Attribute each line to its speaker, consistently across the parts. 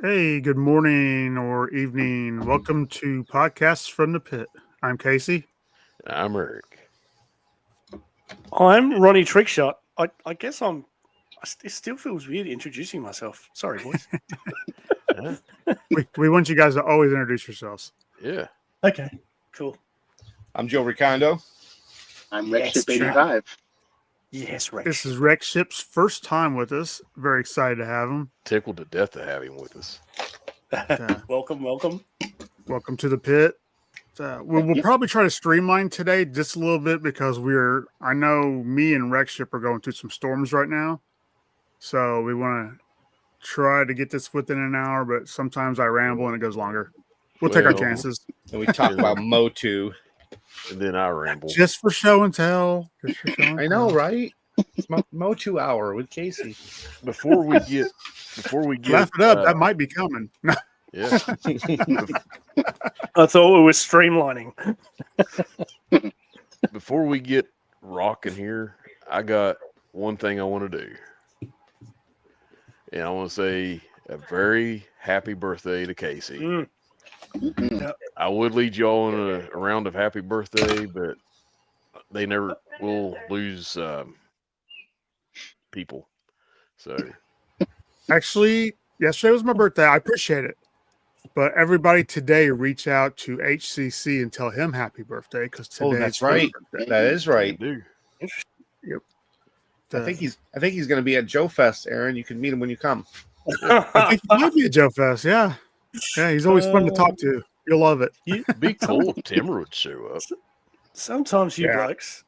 Speaker 1: Hey, good morning or evening. Welcome to Podcasts from the Pit. I'm Casey.
Speaker 2: I'm Eric.
Speaker 3: I'm Ronnie Trickshot. I guess it still feels weird introducing myself. Sorry, boys.
Speaker 2: Yeah.
Speaker 1: We want you guys to always introduce yourselves.
Speaker 2: Yeah.
Speaker 3: Okay, cool.
Speaker 4: I'm Joe Recondo.
Speaker 5: I'm
Speaker 3: Yes,
Speaker 5: Wreckship
Speaker 3: Jack.
Speaker 5: 85.
Speaker 3: Yes, Rex.
Speaker 1: This is Wreckship's first time with us. Very excited to have him.
Speaker 2: Tickled to death to have him with us.
Speaker 3: Welcome.
Speaker 1: Welcome to the Pit. We'll probably try to streamline today just a little bit because I know me and Wreckship are going through some storms right now. So we want to try to get this within an hour, but sometimes I ramble and it goes longer. We'll take our chances.
Speaker 4: And we talk about Motu.
Speaker 2: And then I ramble.
Speaker 1: Just for show and tell.
Speaker 4: I know, right? It's Motu hour with Casey.
Speaker 2: Before we get
Speaker 1: Laugh it up. That might be coming.
Speaker 2: Yeah.
Speaker 3: I thought we were streamlining.
Speaker 2: Before we get rocking here, I got one thing I want to do. And I want to say a very happy birthday to Casey.
Speaker 5: Mhm.
Speaker 2: I would lead y'all in a round of happy birthday, but they never will lose people. So
Speaker 1: Actually, yesterday was my birthday. I appreciate it. But everybody today reach out to HCC and tell him happy birthday because today.
Speaker 4: Oh, that's right. That is right.
Speaker 2: do.
Speaker 1: Yep.
Speaker 4: I think he's going to be at Joe Fest, Aaron. You can meet him when you come.
Speaker 1: I think he might be at Joe Fest. Yeah. Yeah, he's always fun to talk to. You'll love it.
Speaker 2: It'd be cool if Timmer would show up.
Speaker 3: Sometimes you blokes.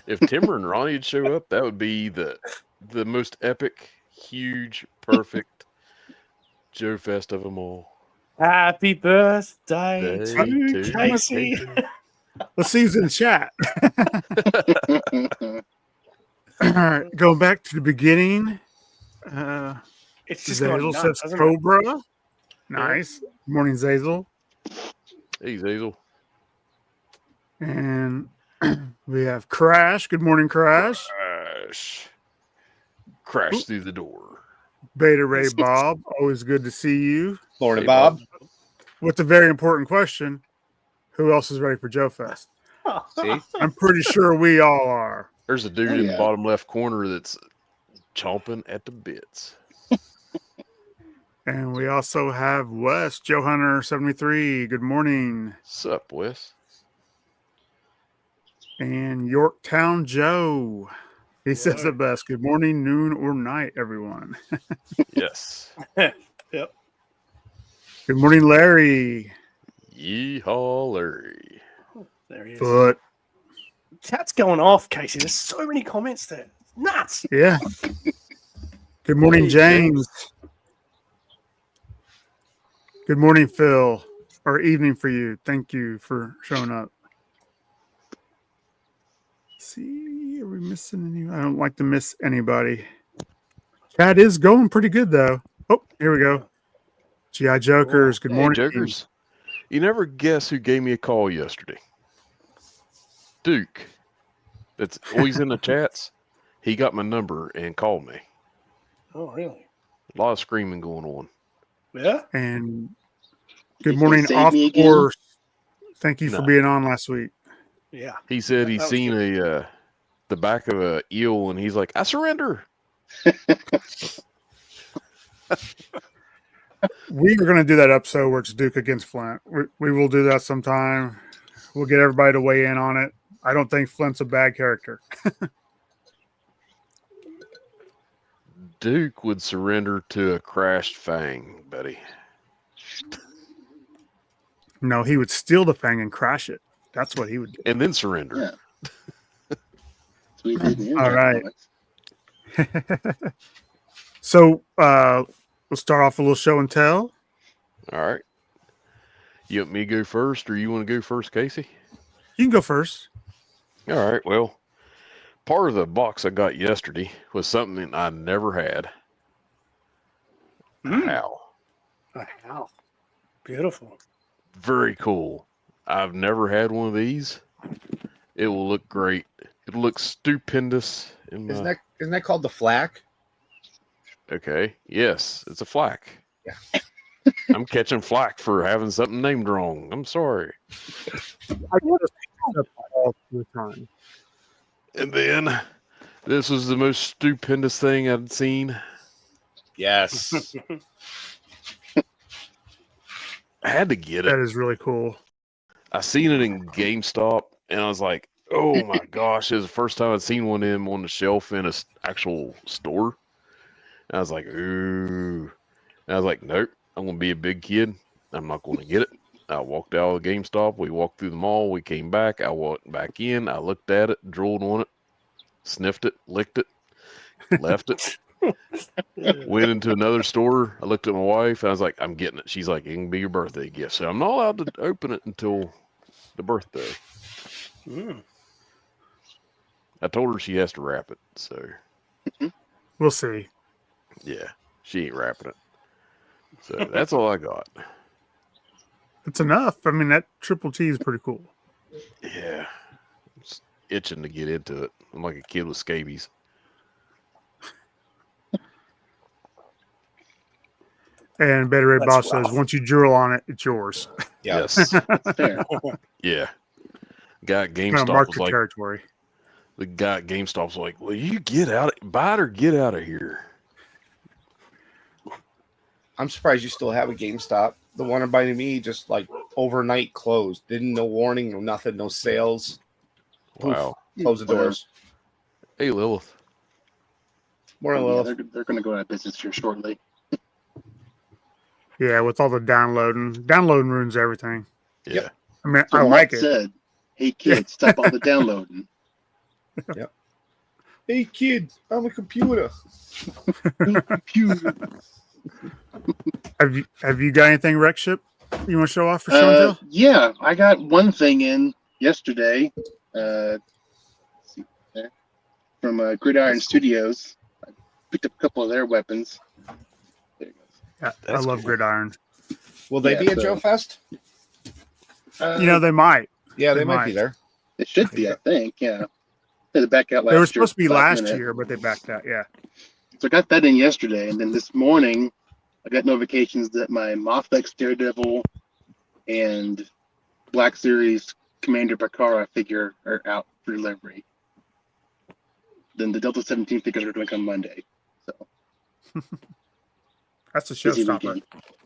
Speaker 2: If Timmer and Ronnie would show up, that would be the most epic, huge, perfect Joe Fest of them all.
Speaker 3: Happy birthday
Speaker 2: Day
Speaker 3: to
Speaker 2: to
Speaker 3: Casey.
Speaker 1: Let's see who's in the chat. All right, going back to the beginning.
Speaker 3: It's just gone
Speaker 1: Zazel
Speaker 3: nuts,
Speaker 1: says
Speaker 3: hasn't it?
Speaker 1: Cobra. Nice. Good morning, Zazel.
Speaker 2: Hey, Zazel.
Speaker 1: And we have Crash. Good morning, Crash.
Speaker 2: Crash through the door.
Speaker 1: Beta Ray Bob. Always good to see you.
Speaker 4: Morning,
Speaker 2: Hey,
Speaker 4: Bob.
Speaker 1: With the very important question, who else is ready for Joe Fest?
Speaker 4: See?
Speaker 1: I'm pretty sure we all are.
Speaker 2: There's a dude
Speaker 5: Oh,
Speaker 2: in the
Speaker 5: yeah.
Speaker 2: bottom left corner that's chomping at the bits.
Speaker 1: And we also have Wes, Joe Hunter 73. Good morning.
Speaker 2: Sup, Wes?
Speaker 1: And Yorktown Joe. He says it best. Good morning, noon, or night, everyone.
Speaker 2: Yes.
Speaker 3: Yep.
Speaker 1: Good morning, Larry.
Speaker 2: Yeehaw, Larry.
Speaker 3: There he is.
Speaker 1: Foot.
Speaker 3: Chat's going off, Casey. There's so many comments there. Nuts.
Speaker 1: Yeah. Good morning,
Speaker 2: Hey,
Speaker 1: James. Good morning, Phil. Or evening for you. Thank you for showing up. See, are we missing any? I don't like to miss anybody. Chat is going pretty good, though. Oh, here we go. GI Jokers. Good
Speaker 2: Hey,
Speaker 1: morning.
Speaker 2: Jokers. You never guess who gave me a call yesterday? Duke. That's always in the chats. He got my number and called me.
Speaker 3: Oh, really?
Speaker 2: A lot of screaming going on.
Speaker 3: Yeah.
Speaker 1: And good
Speaker 5: Did he
Speaker 1: morning,
Speaker 5: save
Speaker 1: off
Speaker 5: me again?
Speaker 1: course. Thank you for
Speaker 2: No.
Speaker 1: being on last week.
Speaker 3: Yeah.
Speaker 2: He said he's
Speaker 3: That was
Speaker 2: seen the back of a eel and he's like, I surrender.
Speaker 1: We are going to do that episode where it's Duke against Flint. We will do that sometime. We'll get everybody to weigh in on it. I don't think Flint's a bad character.
Speaker 2: Duke would surrender to a crashed fang, buddy.
Speaker 1: No, he would steal the fang and crash it. That's what he would do.
Speaker 2: And then surrender.
Speaker 5: Yeah. That's what he did in the
Speaker 1: All right.
Speaker 5: comics.
Speaker 1: So we'll start off a little show and tell.
Speaker 2: All right. You want me to go first or you want to go first, Casey?
Speaker 1: You can go first.
Speaker 2: All right. Well, part of the box I got yesterday was something I never had. How?
Speaker 3: Wow. Beautiful.
Speaker 2: Very cool. I've never had one of these. It will look great. It'll look stupendous.
Speaker 4: Isn't that called the flack?
Speaker 2: Okay. Yes, it's a flak.
Speaker 4: Yeah.
Speaker 2: I'm catching flack for having something named wrong. I'm sorry.
Speaker 1: I get it all the time.
Speaker 2: And then this was the most stupendous thing I'd seen.
Speaker 4: Yes.
Speaker 2: I had to get it.
Speaker 1: That is really cool.
Speaker 2: I seen it in GameStop, and I was like, "Oh my gosh!" It was the first time I'd seen one of them on the shelf in a actual store. And I was like, "Ooh!" And I was like, "Nope, I'm gonna be a big kid. I'm not gonna get it." I walked out of the GameStop. We walked through the mall. We came back. I went back in. I looked at it, drooled on it, sniffed it, licked it, left it. Went into another store. I looked at my wife. And I was like, "I'm getting it." She's like, "It can be your birthday gift." So I'm not allowed to open it until the birthday.
Speaker 3: Mm.
Speaker 2: I told her she has to wrap it. So
Speaker 1: We'll see.
Speaker 2: yeah, she ain't wrapping it. So that's all I got.
Speaker 1: It's enough. I mean, that Triple T is pretty cool.
Speaker 2: Yeah, I'm just itching to get into it. I'm like a kid with scabies.
Speaker 1: And Better Red
Speaker 3: That's
Speaker 1: Boss says,
Speaker 3: rough.
Speaker 1: once you drool on it, it's yours.
Speaker 4: Yeah.
Speaker 2: Yes.
Speaker 5: That's fair.
Speaker 2: Yeah. Guy at
Speaker 1: Kind of
Speaker 2: GameStop
Speaker 1: mark
Speaker 2: was
Speaker 1: the
Speaker 2: like,
Speaker 1: territory.
Speaker 2: the guy at GameStop was like, "Well, you get out, buy it or get out of here."
Speaker 4: I'm surprised you still have a GameStop. The one by me just like overnight closed. Didn't no warning, no nothing, no sales. Poof.
Speaker 2: Wow.
Speaker 4: Close the doors.
Speaker 2: Hey, Lilith.
Speaker 4: Morning,
Speaker 5: Yeah,
Speaker 4: Lilith.
Speaker 5: they're going to go out of business here shortly.
Speaker 1: Yeah, with all the downloading. Downloading ruins everything.
Speaker 2: Yeah.
Speaker 4: Yep.
Speaker 1: I mean,
Speaker 5: So
Speaker 1: I
Speaker 5: Matt
Speaker 1: like it.
Speaker 5: said, "Hey kids, stop all the downloading."
Speaker 4: Hey, kid, I'm a computer.
Speaker 5: Computer.
Speaker 1: Have you got anything, Wreckship, you want to show off for show and tell?
Speaker 5: Yeah, I got one thing in yesterday. Let's see there, from Gridiron Studios. I picked up a couple of their weapons. There it goes.
Speaker 1: Yeah, I
Speaker 2: That's
Speaker 1: love
Speaker 2: cool.
Speaker 1: Gridiron.
Speaker 4: Will they
Speaker 5: Yeah,
Speaker 4: be at
Speaker 5: so-
Speaker 4: Joe Fest?
Speaker 1: You know, they might.
Speaker 4: Yeah, they
Speaker 1: they
Speaker 4: might be
Speaker 1: might.
Speaker 4: there.
Speaker 5: It should be, I think. Yeah, they back out last
Speaker 1: They
Speaker 5: year.
Speaker 1: were supposed to be last
Speaker 5: minute.
Speaker 1: year, but they backed out. Yeah.
Speaker 5: So I got that in yesterday, and then this morning I got notifications that my Mothbex Daredevil and Black Series Commander Bakara figure are out for delivery. Then the Delta 17 figures are going to come Monday. So
Speaker 1: That's a
Speaker 5: busy
Speaker 1: showstopper.
Speaker 5: weekend.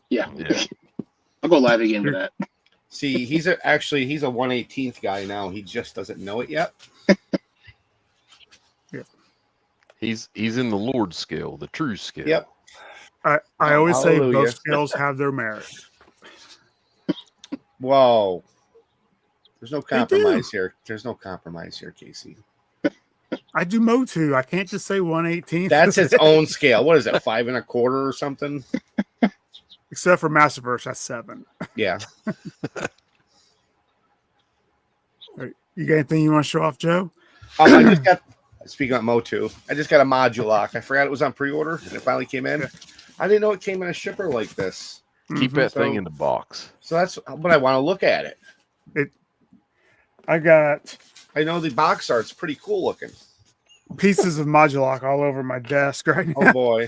Speaker 5: Yeah.
Speaker 2: Yeah.
Speaker 5: I'll go live again for that.
Speaker 4: See, he's a 1/18th guy now. He just doesn't know it yet.
Speaker 2: He's in the Lord scale, the true scale.
Speaker 4: Yep.
Speaker 1: I always say
Speaker 4: Hallelujah.
Speaker 1: both scales have their merit.
Speaker 4: Whoa. There's no
Speaker 1: do.
Speaker 4: compromise here. There's no compromise here, Casey.
Speaker 1: I do Motu. I can't just say 1/18.
Speaker 4: That's its own scale. What is it, 5 1/4 or something?
Speaker 1: Except for Masterverse, that's 7.
Speaker 4: Yeah.
Speaker 1: You got anything you want to show off, Joe?
Speaker 4: I just got, speaking of Motu, I just got a module lock. I forgot it was on pre-order, and it finally came in. I didn't know it came in a shipper like this.
Speaker 2: Keep
Speaker 1: Mhm.
Speaker 2: that
Speaker 4: So-
Speaker 2: thing in the box.
Speaker 4: So that's what I want to look at it.
Speaker 1: I got
Speaker 4: I know the box art's pretty cool looking.
Speaker 1: pieces of Modulock all over my desk right now.
Speaker 4: Oh boy.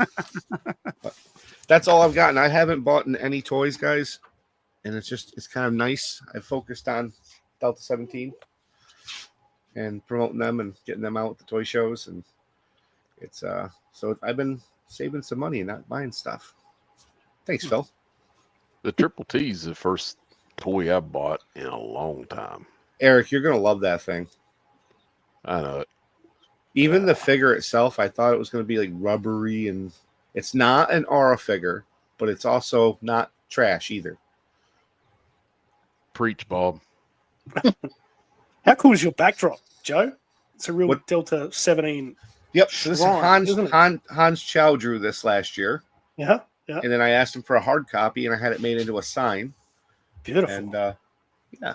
Speaker 4: But that's all I've gotten. I haven't bought any toys, guys. And it's kind of nice. I focused on Delta 17 and promoting them and getting them out at the toy shows. And it's so I've been saving some money and not buying stuff. Thanks, Phil.
Speaker 2: The Triple T is the first toy I bought in a long time.
Speaker 4: Eric, you're gonna love that thing.
Speaker 2: I know it.
Speaker 4: Even the figure itself, I thought it was gonna be like rubbery, and it's not an ARAH figure, but it's also not trash either.
Speaker 2: Preach, Bob.
Speaker 3: How cool is your backdrop, Joe? It's a real
Speaker 4: What-
Speaker 3: Delta 17.
Speaker 4: Yep. So this
Speaker 3: Shrine,
Speaker 4: is
Speaker 3: isn't it?
Speaker 4: Hans Chow drew this last year,
Speaker 3: Yeah, yeah.
Speaker 4: and then I asked him for a hard copy, and I had it made into a sign.
Speaker 3: Beautiful.
Speaker 4: And yeah,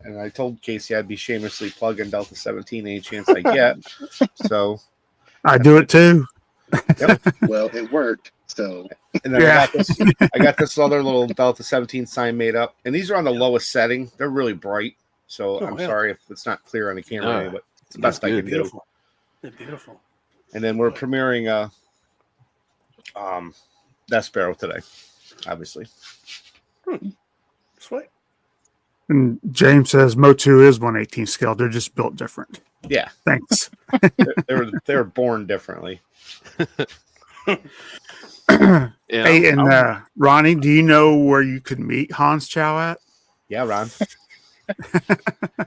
Speaker 4: and I told Casey I'd be shamelessly plugging Delta 17 any chance I get. So,
Speaker 1: I do it too.
Speaker 5: Well, it worked. So
Speaker 4: and then
Speaker 1: Yeah.
Speaker 4: I got this other little Delta 17 sign made up, and these are on the lowest setting. They're really bright, so
Speaker 3: Oh,
Speaker 4: I'm
Speaker 3: yeah.
Speaker 4: sorry if it's not clear on the camera,
Speaker 2: No.
Speaker 4: but it's the best I
Speaker 2: They're
Speaker 4: can do.
Speaker 3: beautiful. They're beautiful.
Speaker 4: And then we're premiering Despero today. obviously.
Speaker 3: Sweet.
Speaker 1: And James says Mo2 is 1/18 scale. They're just built different.
Speaker 4: Yeah,
Speaker 1: Thanks.
Speaker 4: they were born differently.
Speaker 2: Yeah,
Speaker 1: Hey, and Ronnie, do you know where you could meet Hans Chow at?
Speaker 4: Yeah, Ron.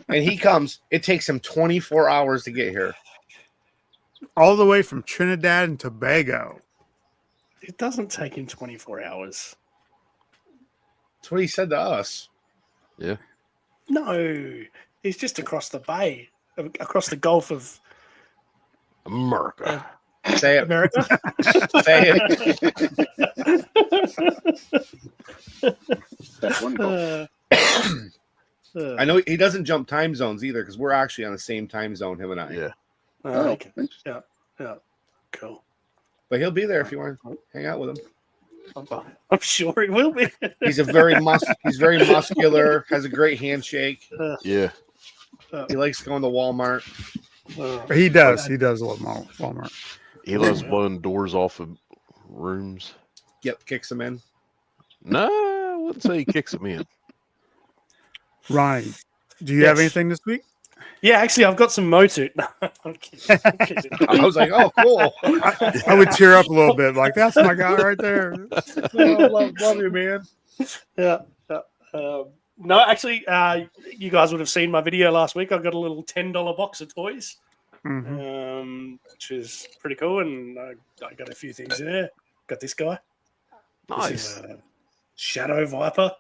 Speaker 4: And he comes. It takes him 24 hours to get here.
Speaker 1: All the way from Trinidad and Tobago.
Speaker 3: It doesn't take him 24 hours.
Speaker 4: That's what he said to us.
Speaker 2: yeah.
Speaker 3: No, he's just across the bay, across the Gulf of
Speaker 2: America.
Speaker 4: Say it.
Speaker 3: America.
Speaker 4: Say it.
Speaker 5: That's wonderful.
Speaker 4: I know he doesn't jump time zones either because we're actually on the same time zone, him and I.
Speaker 2: Yeah.
Speaker 5: Oh,
Speaker 3: Okay.
Speaker 5: interesting.
Speaker 3: Yeah. Cool.
Speaker 4: But he'll be there if you want to hang out with him.
Speaker 3: I'm sure he will be.
Speaker 4: He's very muscular, has a great handshake.
Speaker 2: Yeah.
Speaker 4: He likes going to Walmart.
Speaker 1: He does. He does love Walmart.
Speaker 2: He loves blowing doors off of rooms.
Speaker 4: Yep, kicks him in.
Speaker 2: No, I wouldn't say he kicks them in.
Speaker 1: Ronnie, do you have
Speaker 3: Yes.
Speaker 1: anything this week?
Speaker 3: Yeah, actually, I've got some Motu. No, I'm kidding. I'm kidding.
Speaker 4: I was like, oh, cool.
Speaker 1: I would tear up a little bit. Like, that's my guy right there.
Speaker 4: Oh, love you, man.
Speaker 3: Yeah. No, actually, you guys would have seen my video last week. I got a little $10 box of toys,
Speaker 1: Mhm.
Speaker 3: which is pretty cool. And I got a few things in there. Got this guy.
Speaker 2: Nice.
Speaker 3: This is a Shadow Viper.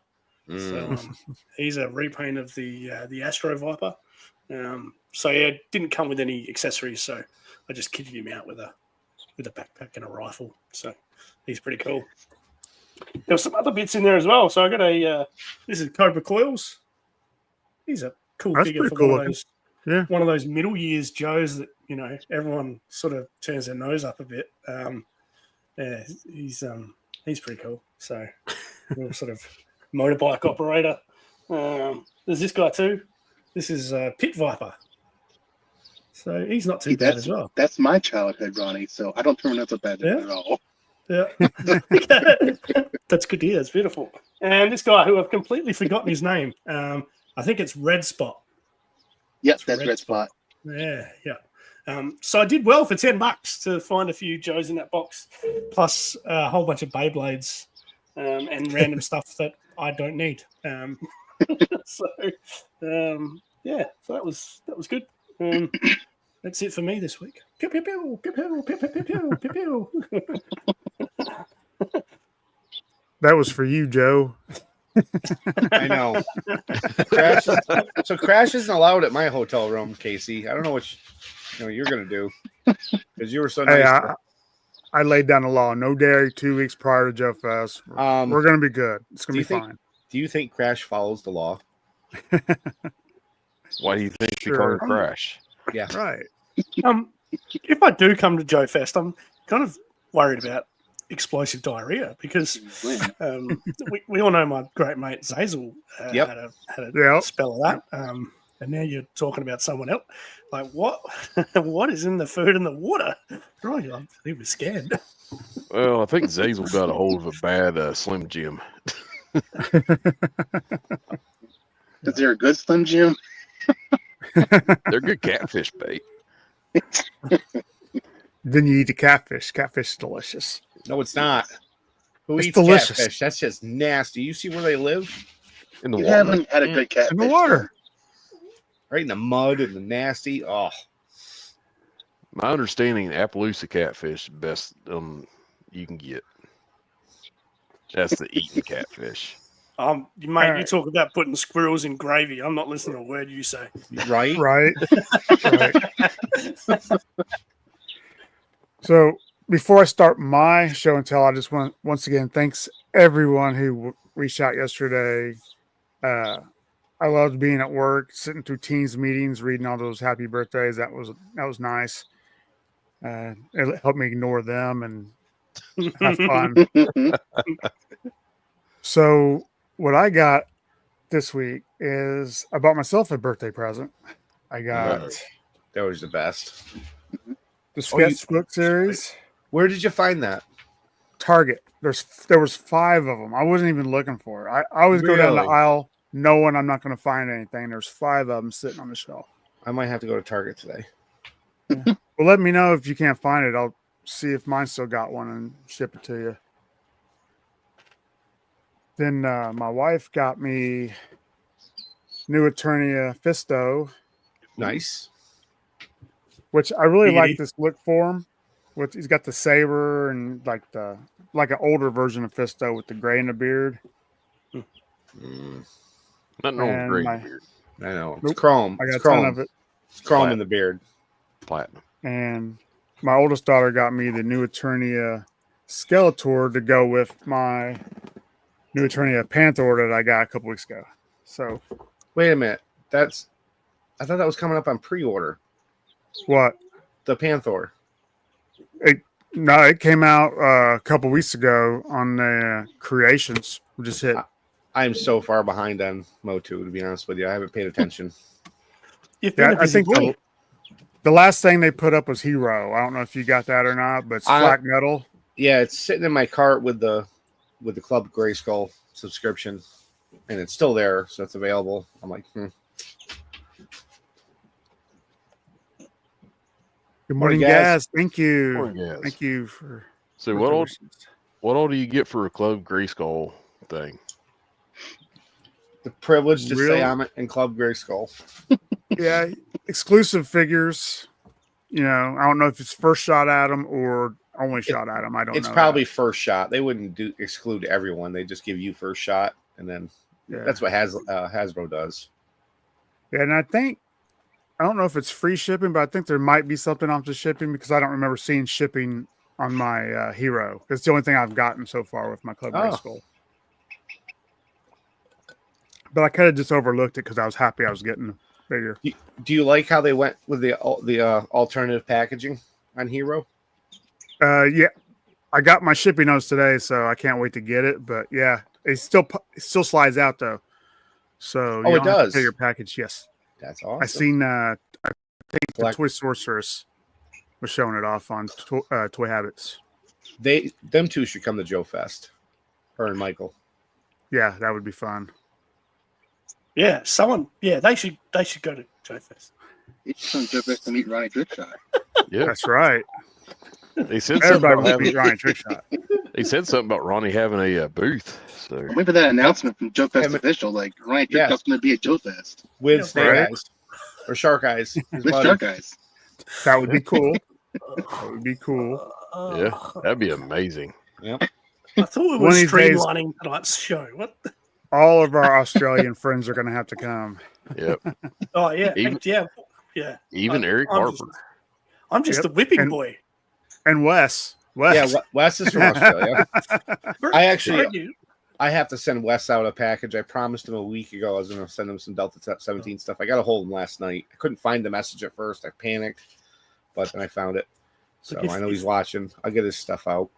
Speaker 4: Mm.
Speaker 3: So he's a repaint of the Astro Viper. So yeah, it didn't come with any accessories, so I just kitted him out with a backpack and a rifle. So he's pretty cool. There were some other bits in there as well. So I got this is Cobra Coils. He's a cool
Speaker 1: That's
Speaker 3: figure
Speaker 1: pretty
Speaker 3: for
Speaker 1: cool
Speaker 3: one of those.
Speaker 1: Yeah.
Speaker 3: One of those middle years Joes that everyone sort of turns their nose up a bit. Yeah, he's pretty cool. So little sort of motorbike operator. There's this guy too. This is Pit Viper. So he's not too bad as well.
Speaker 5: That's my childhood, Ronnie. So I don't remember that bad at all.
Speaker 3: Yeah. That's good to hear. It's beautiful. And this guy who I've completely forgotten his name. I think it's Red Spot.
Speaker 5: Yep, that's Red Spot.
Speaker 3: Yeah. So I did well for $10 to find a few Joes in that box, plus a whole bunch of Beyblades and random stuff that I don't need. So that was good. That's it for me this week. Pew, pew, pew, pew, pew, pew, pew, pew, pew, pew.
Speaker 1: That was for you, Joe.
Speaker 4: I know. Crash isn't allowed at my hotel room, Casey. I don't know what you're gonna do because you were so nice.
Speaker 1: Hey, I laid down the law. No dairy 2 weeks prior to Joe Fest. We're gonna be good. It's gonna be fine.
Speaker 4: Do you think Crash follows the law?
Speaker 2: Why do you think the car crash?
Speaker 4: Yeah.
Speaker 1: Right.
Speaker 3: If I do come to Joe Fest, I'm kind of worried about explosive diarrhea because we all know my great mate Zazel had a spell of that. And now you're talking about someone else. Like, what? What is in the food and the water? Right, he was scared.
Speaker 2: Well, I think Zazel got a hold of a bad Slim Jim.
Speaker 5: Is there a good Slim Jim?
Speaker 2: They're good catfish bait.
Speaker 1: Then you eat the catfish. Catfish is delicious.
Speaker 4: No, it's not. Who
Speaker 1: It's
Speaker 4: eats
Speaker 1: delicious.
Speaker 4: catfish? That's just nasty. You see where they live?
Speaker 2: In the
Speaker 5: You
Speaker 2: water.
Speaker 5: haven't had a good catfish.
Speaker 1: In the water.
Speaker 4: Right in the mud and the nasty. Oh,
Speaker 2: My understanding, Appaloosa catfish, the best you can get. That's the eating catfish.
Speaker 3: You talk about putting squirrels in gravy. I'm not listening to a word you say.
Speaker 4: right.
Speaker 1: Right. Right. So before I start my show and tell, I just want once again thanks everyone who reached out yesterday. I loved being at work, sitting through teams meetings, reading all those happy birthdays. That was nice. It helped me ignore them and have fun. So what I got this week is I bought myself a birthday present. I got
Speaker 4: That was the best.
Speaker 1: the sketchbook series.
Speaker 4: Where did you find that?
Speaker 1: Target. There was 5 of them. I wasn't even looking for it. I always go down the
Speaker 4: Really?
Speaker 1: aisle knowing I'm not going to find anything. There's 5 of them sitting on the shelf.
Speaker 4: I might have to go to Target today.
Speaker 1: Well, let me know if you can't find it. I'll see if mine still got one and ship it to you. Then my wife got me new Eternia Fisto,
Speaker 4: Nice.
Speaker 1: which I really like
Speaker 3: Beauty.
Speaker 1: this look for him. He's got the saber and like an older version of Fisto with the gray in the beard.
Speaker 4: Mm,
Speaker 2: Nothing wrong with
Speaker 1: And
Speaker 2: gray
Speaker 1: my-
Speaker 2: beard.
Speaker 4: I know. It's
Speaker 1: Nope.
Speaker 4: chrome.
Speaker 1: I got
Speaker 4: It's
Speaker 1: a ton
Speaker 4: chrome.
Speaker 1: of it.
Speaker 4: It's chrome in the beard.
Speaker 2: Platinum.
Speaker 1: And my oldest daughter got me the new Eternia Skeletor to go with my new Eternia Panther that I got a couple weeks ago. So
Speaker 4: Wait a minute. I thought that was coming up on pre-order.
Speaker 1: what?
Speaker 4: The Panther.
Speaker 1: No, it came out a couple weeks ago on the creations. We just hit.
Speaker 4: I'm so far behind on Motu, to be honest with you. I haven't paid attention.
Speaker 3: You've been
Speaker 1: Yeah,
Speaker 3: a
Speaker 1: I
Speaker 3: busy
Speaker 1: think
Speaker 3: boy.
Speaker 1: the last thing they put up was Hero. I don't know if you got that or not, but it's black metal.
Speaker 4: Yeah, it's sitting in my cart with the Club Grayskull subscription, and it's still there, so it's available. I'm like,
Speaker 1: Good morning,
Speaker 4: Morning, Gaz.
Speaker 1: Gaz. Thank you.
Speaker 2: Morning, Gaz.
Speaker 1: Thank you for.
Speaker 2: So
Speaker 1: for
Speaker 2: what
Speaker 1: the
Speaker 2: all
Speaker 1: wishes.
Speaker 2: do you get for a Club Grayskull thing?
Speaker 4: the privilege to
Speaker 1: Really?
Speaker 4: say I'm in Club Grayskull.
Speaker 1: Yeah, exclusive figures. You know, I don't know if it's first shot at them or only shot at them. I don't know.
Speaker 4: It's probably first shot. They wouldn't exclude everyone. They just give you first shot, and then
Speaker 1: Yeah.
Speaker 4: that's what Hasbro does.
Speaker 1: Yeah, and I don't know if it's free shipping, but I think there might be something off the shipping because I don't remember seeing shipping on my Hero. It's the only thing I've gotten so far with my Club
Speaker 4: Oh.
Speaker 1: Grayskull. But I kind of just overlooked it because I was happy I was getting the figure.
Speaker 4: Do you like how they went with the alternative packaging on Hero?
Speaker 1: Yeah, I got my shipping notes today, so I can't wait to get it. But yeah, it still slides out though. So
Speaker 4: Oh,
Speaker 1: you
Speaker 4: it
Speaker 1: don't have to
Speaker 4: does?
Speaker 1: pay your package. Yes,
Speaker 4: That's awesome.
Speaker 1: I seen. I think the
Speaker 4: Black-
Speaker 1: Toy Sorceress was showing it off on Toy Habits.
Speaker 4: Them two should come to Joe Fest. Her and Michael.
Speaker 1: Yeah, that would be fun.
Speaker 3: Yeah, they should go to Joe Fest.
Speaker 5: You should come to Joe Fest to meet Ronnie Trickshot.
Speaker 2: Yeah,
Speaker 1: That's right.
Speaker 2: they said something
Speaker 1: Everybody
Speaker 2: about
Speaker 1: would beat
Speaker 2: having,
Speaker 1: Ronnie Trickshot.
Speaker 2: they said something about Ronnie having a booth. So
Speaker 5: I'm waiting for that announcement from Joe Fest
Speaker 4: Yeah,
Speaker 5: official. Like Ronnie
Speaker 4: Yeah.
Speaker 5: Trickshot's going to be at Joe Fest
Speaker 4: With
Speaker 3: Yeah,
Speaker 4: snake
Speaker 1: right.
Speaker 4: eyes. Or shark eyes. His
Speaker 5: with
Speaker 4: buddy.
Speaker 5: Shark Eyes.
Speaker 1: That would be cool. That would be cool.
Speaker 2: yeah, that'd be amazing.
Speaker 4: Yep.
Speaker 3: I thought we
Speaker 1: One
Speaker 3: were
Speaker 1: of these days-
Speaker 3: streamlining tonight's show. What?
Speaker 1: All of our Australian friends are going to have to come.
Speaker 2: Yep.
Speaker 3: Oh yeah,
Speaker 2: Even-
Speaker 3: yeah.
Speaker 2: Even Eric
Speaker 3: I'm
Speaker 2: Harper.
Speaker 3: I'm just
Speaker 1: Yep.
Speaker 3: a whipping
Speaker 1: And-
Speaker 3: boy.
Speaker 1: And Wes.
Speaker 4: Yeah, Wes is from Australia. I actually-
Speaker 3: Right, you.
Speaker 4: I have to send Wes out a package. I promised him a week ago I was going to send him some Delta 17 stuff. I got a hold of him last night. I couldn't find the message at first. I panicked, but then I found it. So
Speaker 3: Look, if-
Speaker 4: I know he's watching. I'll get his stuff out.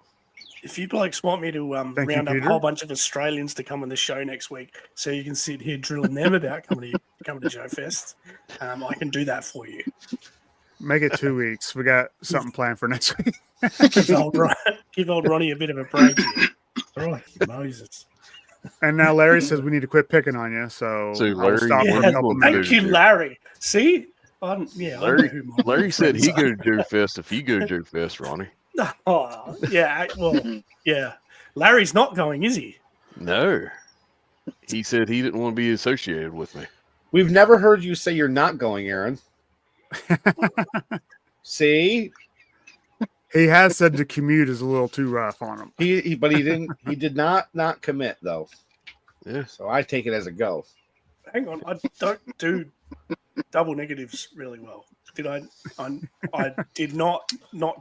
Speaker 3: If you blokes want me to
Speaker 1: Thank you,
Speaker 3: round up a
Speaker 1: Peter.
Speaker 3: whole bunch of Australians to come on the show next week, so you can sit here drilling them about coming to Joe Fest, I can do that for you.
Speaker 1: Make it 2 weeks. We got something planned for next week.
Speaker 3: Give old Ronnie a bit of a break here. Oh, Moses.
Speaker 1: And now Larry says we need to quit picking on you. So,
Speaker 2: So,
Speaker 1: I'll
Speaker 2: Larry,
Speaker 1: stop
Speaker 2: what
Speaker 1: for
Speaker 2: are
Speaker 1: a
Speaker 2: you
Speaker 1: couple
Speaker 2: gonna
Speaker 1: minutes.
Speaker 3: Thank you, Larry. See? I know
Speaker 2: Larry-
Speaker 3: who my
Speaker 2: Larry said
Speaker 3: friends
Speaker 2: he
Speaker 3: are.
Speaker 2: go to Joe Fest if you go to Joe Fest, Ronnie.
Speaker 3: Oh, yeah. Well, yeah. Larry's not going, is he?
Speaker 2: No. He said he didn't want to be associated with me.
Speaker 4: We've never heard you say you're not going, Aaron. See?
Speaker 1: He has said the commute is a little too rough on him.
Speaker 4: But he didn't. He did not commit though.
Speaker 2: Yeah.
Speaker 4: So I take it as a go.
Speaker 3: Hang on. I don't do double negatives really well. Did I? I did not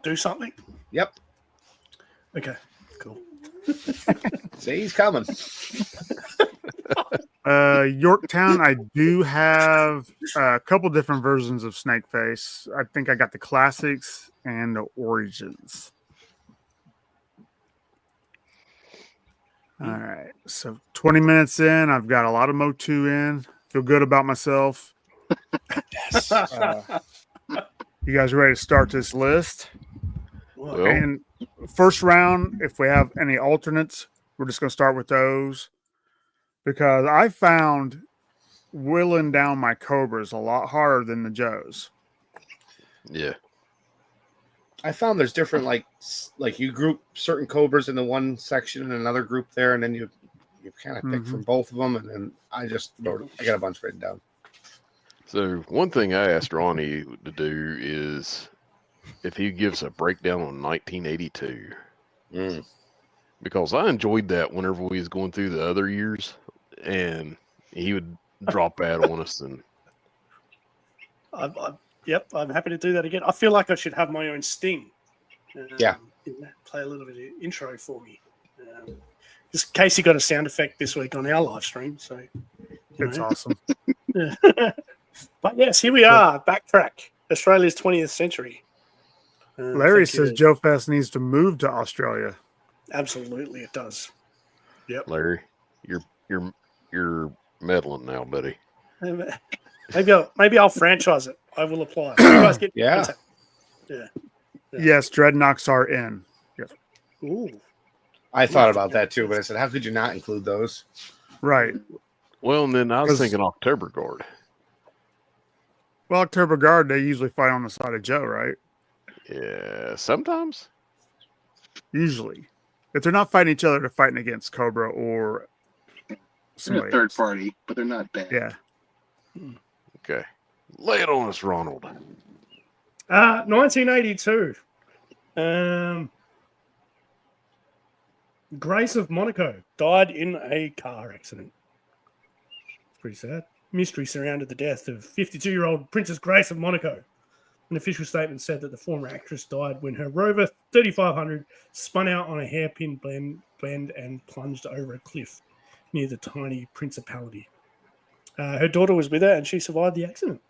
Speaker 3: do something?
Speaker 4: Yep.
Speaker 3: Okay, cool.
Speaker 4: See, he's coming.
Speaker 1: Yorktown, I do have a couple different versions of Snakeface. I think I got the classics and the origins. All right, so 20 minutes in, I've got a lot of Motu in. Feel good about myself.
Speaker 4: Yes.
Speaker 1: You guys ready to start this list?
Speaker 2: Well,
Speaker 1: And first round, if we have any alternates, we're just going to start with those because I found whittling down my Cobras a lot harder than the Joes.
Speaker 2: yeah.
Speaker 4: I found there's different like you group certain Cobras into one section and another group there, and then you kind of pick from both of them, and then I got a bunch written down.
Speaker 2: So one thing I asked Ronnie to do is if he gives a breakdown on 1982, because I enjoyed that whenever we was going through the other years, and he would drop that on us. And
Speaker 3: I'm happy to do that again. I feel like I should have my own sting. Play a little bit of intro for me. Just in case you got a sound effect this week on our live stream. So
Speaker 1: it's awesome.
Speaker 3: But yes, here we are. Backtrack. Australia's 20th century.
Speaker 1: Larry says Joe Fest needs to move to Australia.
Speaker 3: Absolutely, it does. Yep.
Speaker 2: Larry, you're meddling now, buddy.
Speaker 3: Maybe I'll franchise it. I will apply. You guys get contact. Yeah.
Speaker 1: Yes, Dreadnoks are in. Yes.
Speaker 3: Ooh.
Speaker 4: I thought about that too, but I said, how could you not include those?
Speaker 1: Right.
Speaker 2: Well, and then I was thinking October Guard.
Speaker 1: Well, October Guard, they usually fight on the side of Joe, right?
Speaker 2: Yeah, sometimes.
Speaker 1: Usually. If they're not fighting each other, they're fighting against Cobra or
Speaker 5: They're a third party, but they're not bad.
Speaker 1: Yeah.
Speaker 2: Okay. Lay it on us, Ronald.
Speaker 3: 1982. Grace of Monaco died in a car accident. It's pretty sad. Mystery surrounded the death of 52-year-old Princess Grace of Monaco. An official statement said that the former actress died when her Rover 3500 spun out on a hairpin bend and plunged over a cliff near the tiny principality. Her daughter was with her and she survived the accident,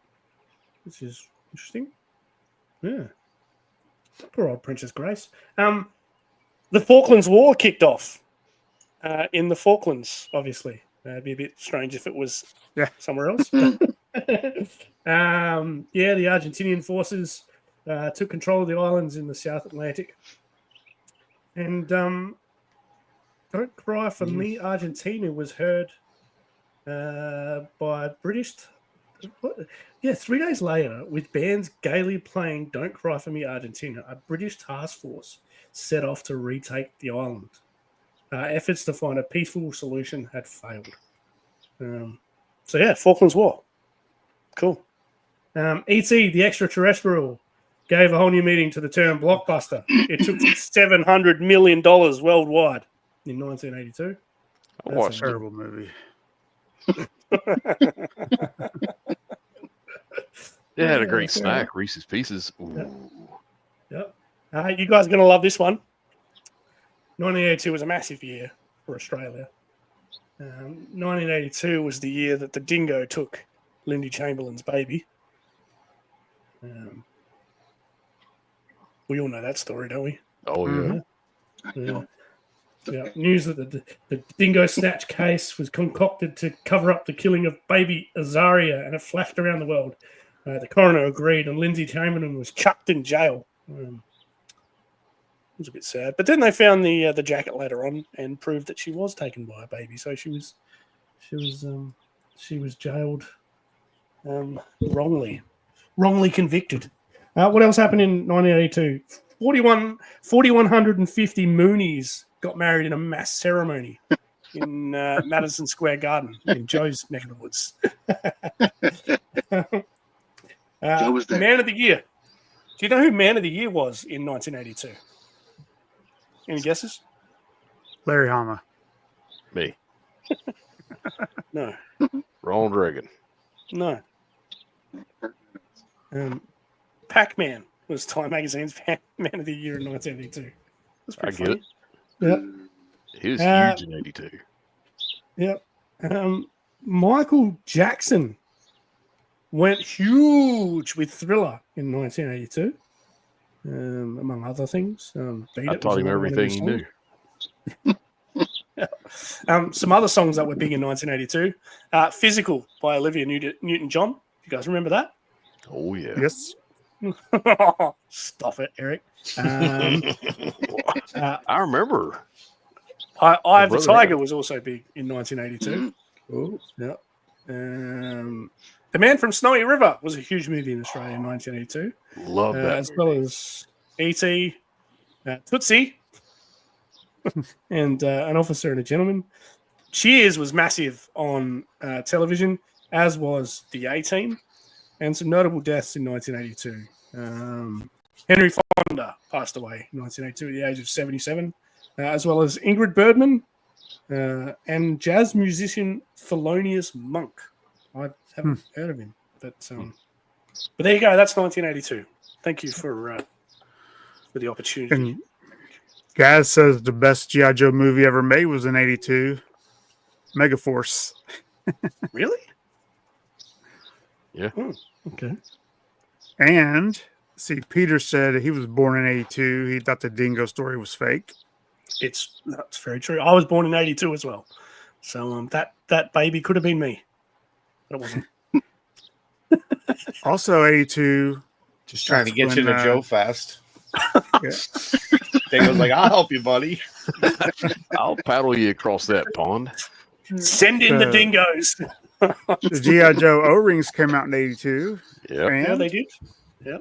Speaker 3: which is interesting. Yeah. Poor old Princess Grace. The Falklands War kicked off in the Falklands, obviously. It'd be a bit strange if it was somewhere else. The Argentinian forces took control of the islands in the South Atlantic. And Don't Cry for Me, Argentina was heard by British... 3 days later, with bands gaily playing Don't Cry for Me, Argentina, a British task force set off to retake the island. Efforts to find a peaceful solution had failed. Falklands War. Cool. E.T., the extraterrestrial, gave a whole new meaning to the term blockbuster. It took $700 million worldwide in 1982.
Speaker 2: I watched
Speaker 1: a terrible movie.
Speaker 2: It had a great snack, Reese's Pieces. Ooh.
Speaker 3: Yep. You guys are going to love this one. 1982 was a massive year for Australia. 1982 was the year that the dingo took Lindy Chamberlain's baby. We all know that story, don't we?
Speaker 2: Oh, yeah.
Speaker 3: Yeah. News that the dingo snatch case was concocted to cover up the killing of baby Azaria, and it flashed around the world. The coroner agreed, and Lindsay Chamberlain was chucked in jail. It was a bit sad, but then they found the jacket later on and proved that she was taken by a baby. So she was jailed wrongly convicted. What else happened in 1982? 4,150 Moonies got married in a mass ceremony in Madison Square Garden in Joe's neck of the woods.
Speaker 5: Joe was there.
Speaker 3: Man of the Year. Do you know who Man of the Year was in 1982? Any guesses?
Speaker 1: Larry Hama.
Speaker 2: Me.
Speaker 3: No.
Speaker 2: Ronald Reagan.
Speaker 3: No. Pac-Man was Time Magazine's Man of the Year in 1982.
Speaker 2: I get it.
Speaker 3: Yep.
Speaker 2: He was huge in 82.
Speaker 3: Yep. Michael Jackson went huge with Thriller in 1982, among other things.
Speaker 2: I taught him everything he knew.
Speaker 3: Some other songs that were big in 1982. Physical by Olivia Newton-John. You guys remember that?
Speaker 2: Oh, yeah.
Speaker 1: Yes.
Speaker 3: Stop it, Eric.
Speaker 2: I remember.
Speaker 3: Eye of the
Speaker 2: brother
Speaker 3: Tiger
Speaker 2: had.
Speaker 3: was also big in 1982.
Speaker 4: Ooh.
Speaker 3: Yeah. The Man from Snowy River was a huge movie in Australia in 1982,
Speaker 2: Love that.
Speaker 3: as well as E.T., Tootsie, and An Officer and a Gentleman. Cheers was massive on television, as was The A-Team, and some notable deaths in 1982. Henry Fonda passed away in 1982 at the age of 77, as well as Ingrid Bergman and jazz musician Thelonious Monk. I haven't heard of him, but there you go. That's 1982. Thank you for the opportunity.
Speaker 1: And Gaz says the best G.I. Joe movie ever made was in '82, Megaforce.
Speaker 3: Really?
Speaker 2: Yeah.
Speaker 3: Okay.
Speaker 1: And see, Peter said he was born in '82. He thought the Dingo story was fake.
Speaker 3: That's very true. I was born in '82 as well, so that baby could have been me, but it wasn't.
Speaker 1: Also, '82.
Speaker 4: Just trying to
Speaker 1: That's
Speaker 4: get you
Speaker 1: when,
Speaker 4: to Joe Fest.
Speaker 1: Yeah.
Speaker 4: Dingo's like, I'll help you, buddy.
Speaker 2: I'll paddle you across that pond.
Speaker 3: Send in the dingoes.
Speaker 1: The G.I. Joe O-rings came out in '82.
Speaker 2: Yep.
Speaker 1: And
Speaker 3: Yeah, they did.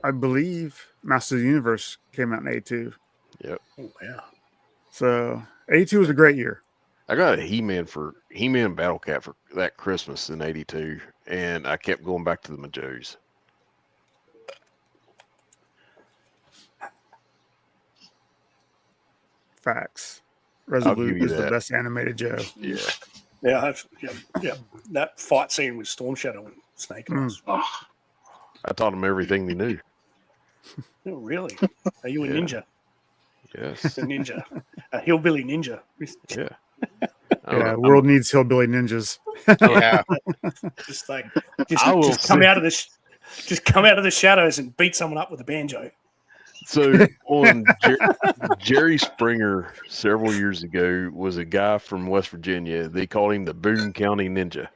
Speaker 1: I believe Master of the Universe came out in '82.
Speaker 2: Yep.
Speaker 3: Oh, yeah.
Speaker 1: So '82 was a great year.
Speaker 2: I got a He-Man Battle Cat for that Christmas in '82, and I kept going back to the Majos.
Speaker 1: Facts.
Speaker 2: give
Speaker 1: Resolute
Speaker 2: you
Speaker 1: is the
Speaker 2: that.
Speaker 1: best animated Joe.
Speaker 2: Yeah.
Speaker 3: Yeah, that fight scene with Storm Shadow and Snake Eyes.
Speaker 5: Oh,
Speaker 2: I taught them everything they knew.
Speaker 3: Oh, really? Are you a
Speaker 2: Yeah.
Speaker 3: ninja?
Speaker 2: Yes.
Speaker 3: A ninja. A hillbilly ninja.
Speaker 2: Yeah.
Speaker 1: Yeah, world needs hillbilly ninjas.
Speaker 4: Yeah.
Speaker 3: Just like
Speaker 2: I will
Speaker 3: just come
Speaker 2: say-
Speaker 3: out of this just come out of the shadows and beat someone up with a banjo.
Speaker 2: So on Jerry Springer several years ago was a guy from West Virginia. They called him the Boone County Ninja.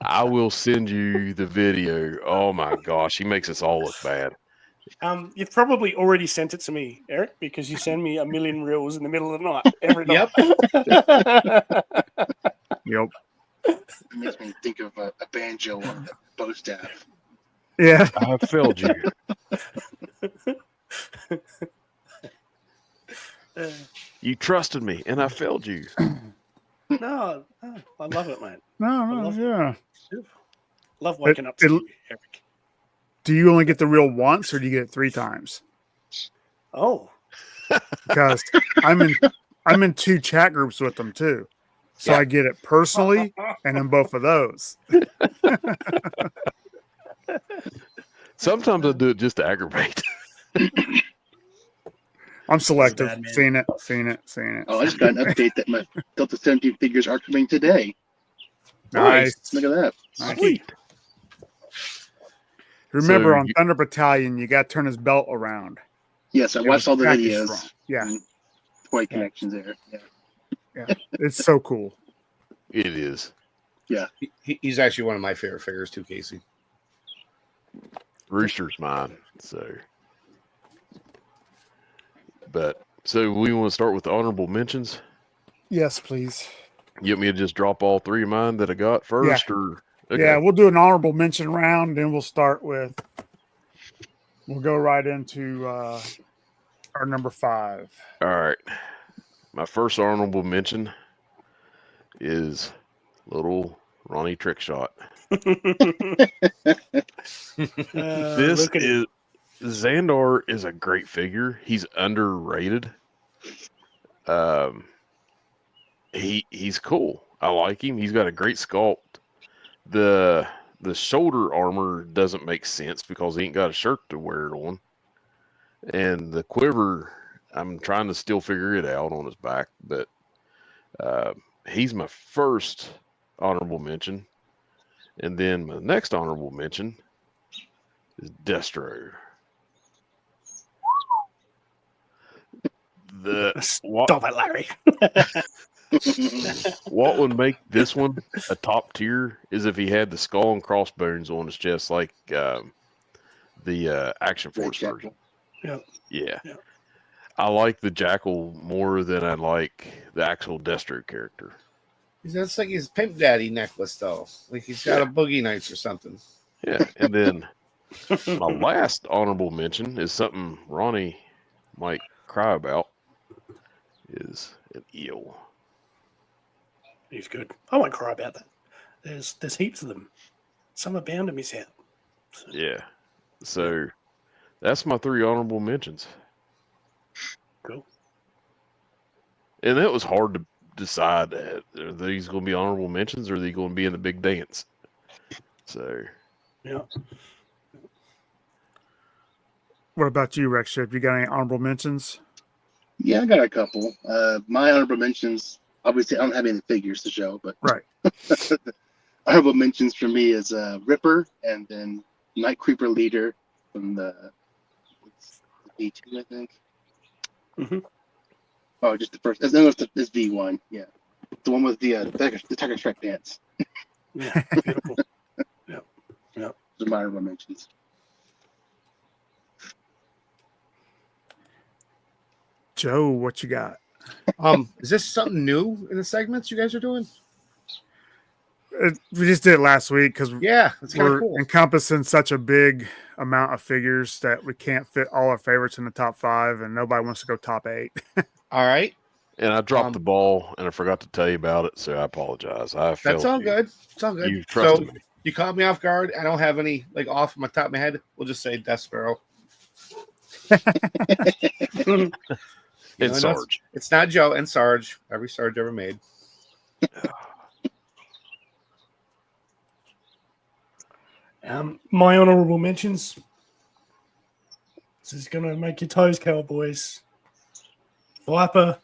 Speaker 2: I will send you the video. Oh my gosh, he makes us all look bad.
Speaker 3: You've probably already sent it to me, Eric, because you send me a million reels in the middle of the night every night.
Speaker 1: Yep.
Speaker 5: it makes me think of a banjo on the bow staff.
Speaker 1: Yeah.
Speaker 2: I failed you. You trusted me, and I failed you.
Speaker 3: No, I love it, mate.
Speaker 1: No, yeah.
Speaker 3: Love waking up to you, Eric.
Speaker 1: Do you only get the reel once, or do you get it 3 times?
Speaker 3: Oh,
Speaker 1: Because I'm in 2 chat groups with them too, so I get it personally and in both of those.
Speaker 2: Sometimes I do it just to aggravate.
Speaker 1: I'm selective.
Speaker 3: bad, man.
Speaker 1: Seen it.
Speaker 5: Oh, I just got an update that my Delta 17 figures are coming today.
Speaker 1: Nice.
Speaker 5: Look at that.
Speaker 1: Nice.
Speaker 3: sweet.
Speaker 1: Remember,
Speaker 2: So
Speaker 1: on
Speaker 2: you-
Speaker 1: Thunder Battalion, you got to turn his belt around.
Speaker 5: Yes, I watched all the
Speaker 1: Practice
Speaker 5: videos.
Speaker 1: wrong. Yeah,
Speaker 5: and Toy connections there. Yeah.
Speaker 1: it's so cool.
Speaker 2: It is.
Speaker 4: He's actually one of my favorite figures too, Casey.
Speaker 2: Rooster's mine. So we want to start with the honorable mentions.
Speaker 1: Yes, please.
Speaker 2: You want me to just drop all 3 of mine that I got first, or okay.
Speaker 1: Yeah, we'll do an honorable mention round, then we'll start with. We'll go right into our number 5.
Speaker 2: All right. My first honorable mention is little Ronnie Trickshot. This
Speaker 3: Look at
Speaker 2: is Xandar is a great figure. He's underrated. He's cool. I like him. He's got a great sculpt. The shoulder armor doesn't make sense because he ain't got a shirt to wear it on. And the quiver, I'm trying to still figure it out on his back, but he's my first honorable mention. And then my next honorable mention is Destro.
Speaker 3: Stop it, Larry.
Speaker 2: What would make this one a top tier is if he had the skull and crossbones on his chest, like the Action
Speaker 5: Red
Speaker 2: Force
Speaker 5: Jackal.
Speaker 2: version.
Speaker 3: Yep.
Speaker 2: Yeah.
Speaker 3: Yep.
Speaker 2: I like the Jackal more than I like the actual Destro character.
Speaker 4: That's like his Pimp Daddy necklace, though. Like he's got a Boogie Nights or something.
Speaker 2: Yeah, and then my last honorable mention is something Ronnie might cry about. Is an eel.
Speaker 3: He's good. I won't cry about that. There's heaps of them. Some are bound to miss out. So,
Speaker 2: Yeah. So that's my 3 honorable mentions.
Speaker 3: cool.
Speaker 2: And it was hard to decide that are these going to be honorable mentions or are they going to be in the big dance? So
Speaker 3: Yeah.
Speaker 1: What about you, Wreckship? You got any honorable mentions?
Speaker 5: Yeah, I got a couple. My honorable mentions, obviously, I don't have any figures to show, but
Speaker 1: Right.
Speaker 5: honorable mentions for me is Ripper and then Night Creeper Leader from the V2, I think.
Speaker 3: Mhm.
Speaker 5: Oh, just the first. No, it's V1. Yeah, the one with the Tiger Shrek dance.
Speaker 3: Yeah. Beautiful. Yeah. Yeah.
Speaker 5: Those are my honorable mentions.
Speaker 1: Joe, what you got?
Speaker 4: Is this something new in the segments you guys are doing?
Speaker 1: We just did it last week because
Speaker 4: Yeah, it's kind of
Speaker 1: we're
Speaker 4: cool.
Speaker 1: encompassing such a big amount of figures that we can't fit all our favorites in the top 5, and nobody wants to go top 8.
Speaker 4: All right,
Speaker 2: and I dropped the ball and I forgot to tell you about it, so I apologize. I
Speaker 4: that's
Speaker 2: failed
Speaker 4: all
Speaker 2: you.
Speaker 4: good. It's all good.
Speaker 2: You trusted
Speaker 4: So
Speaker 2: me.
Speaker 4: you caught me off guard. I don't have any like off my top of my head. We'll just say Death Sparrow.
Speaker 2: And Sarge.
Speaker 4: It's not Joe and Sarge. Every Sarge ever made.
Speaker 3: My honorable mentions. This is going to make your toes curl, boys. Viper.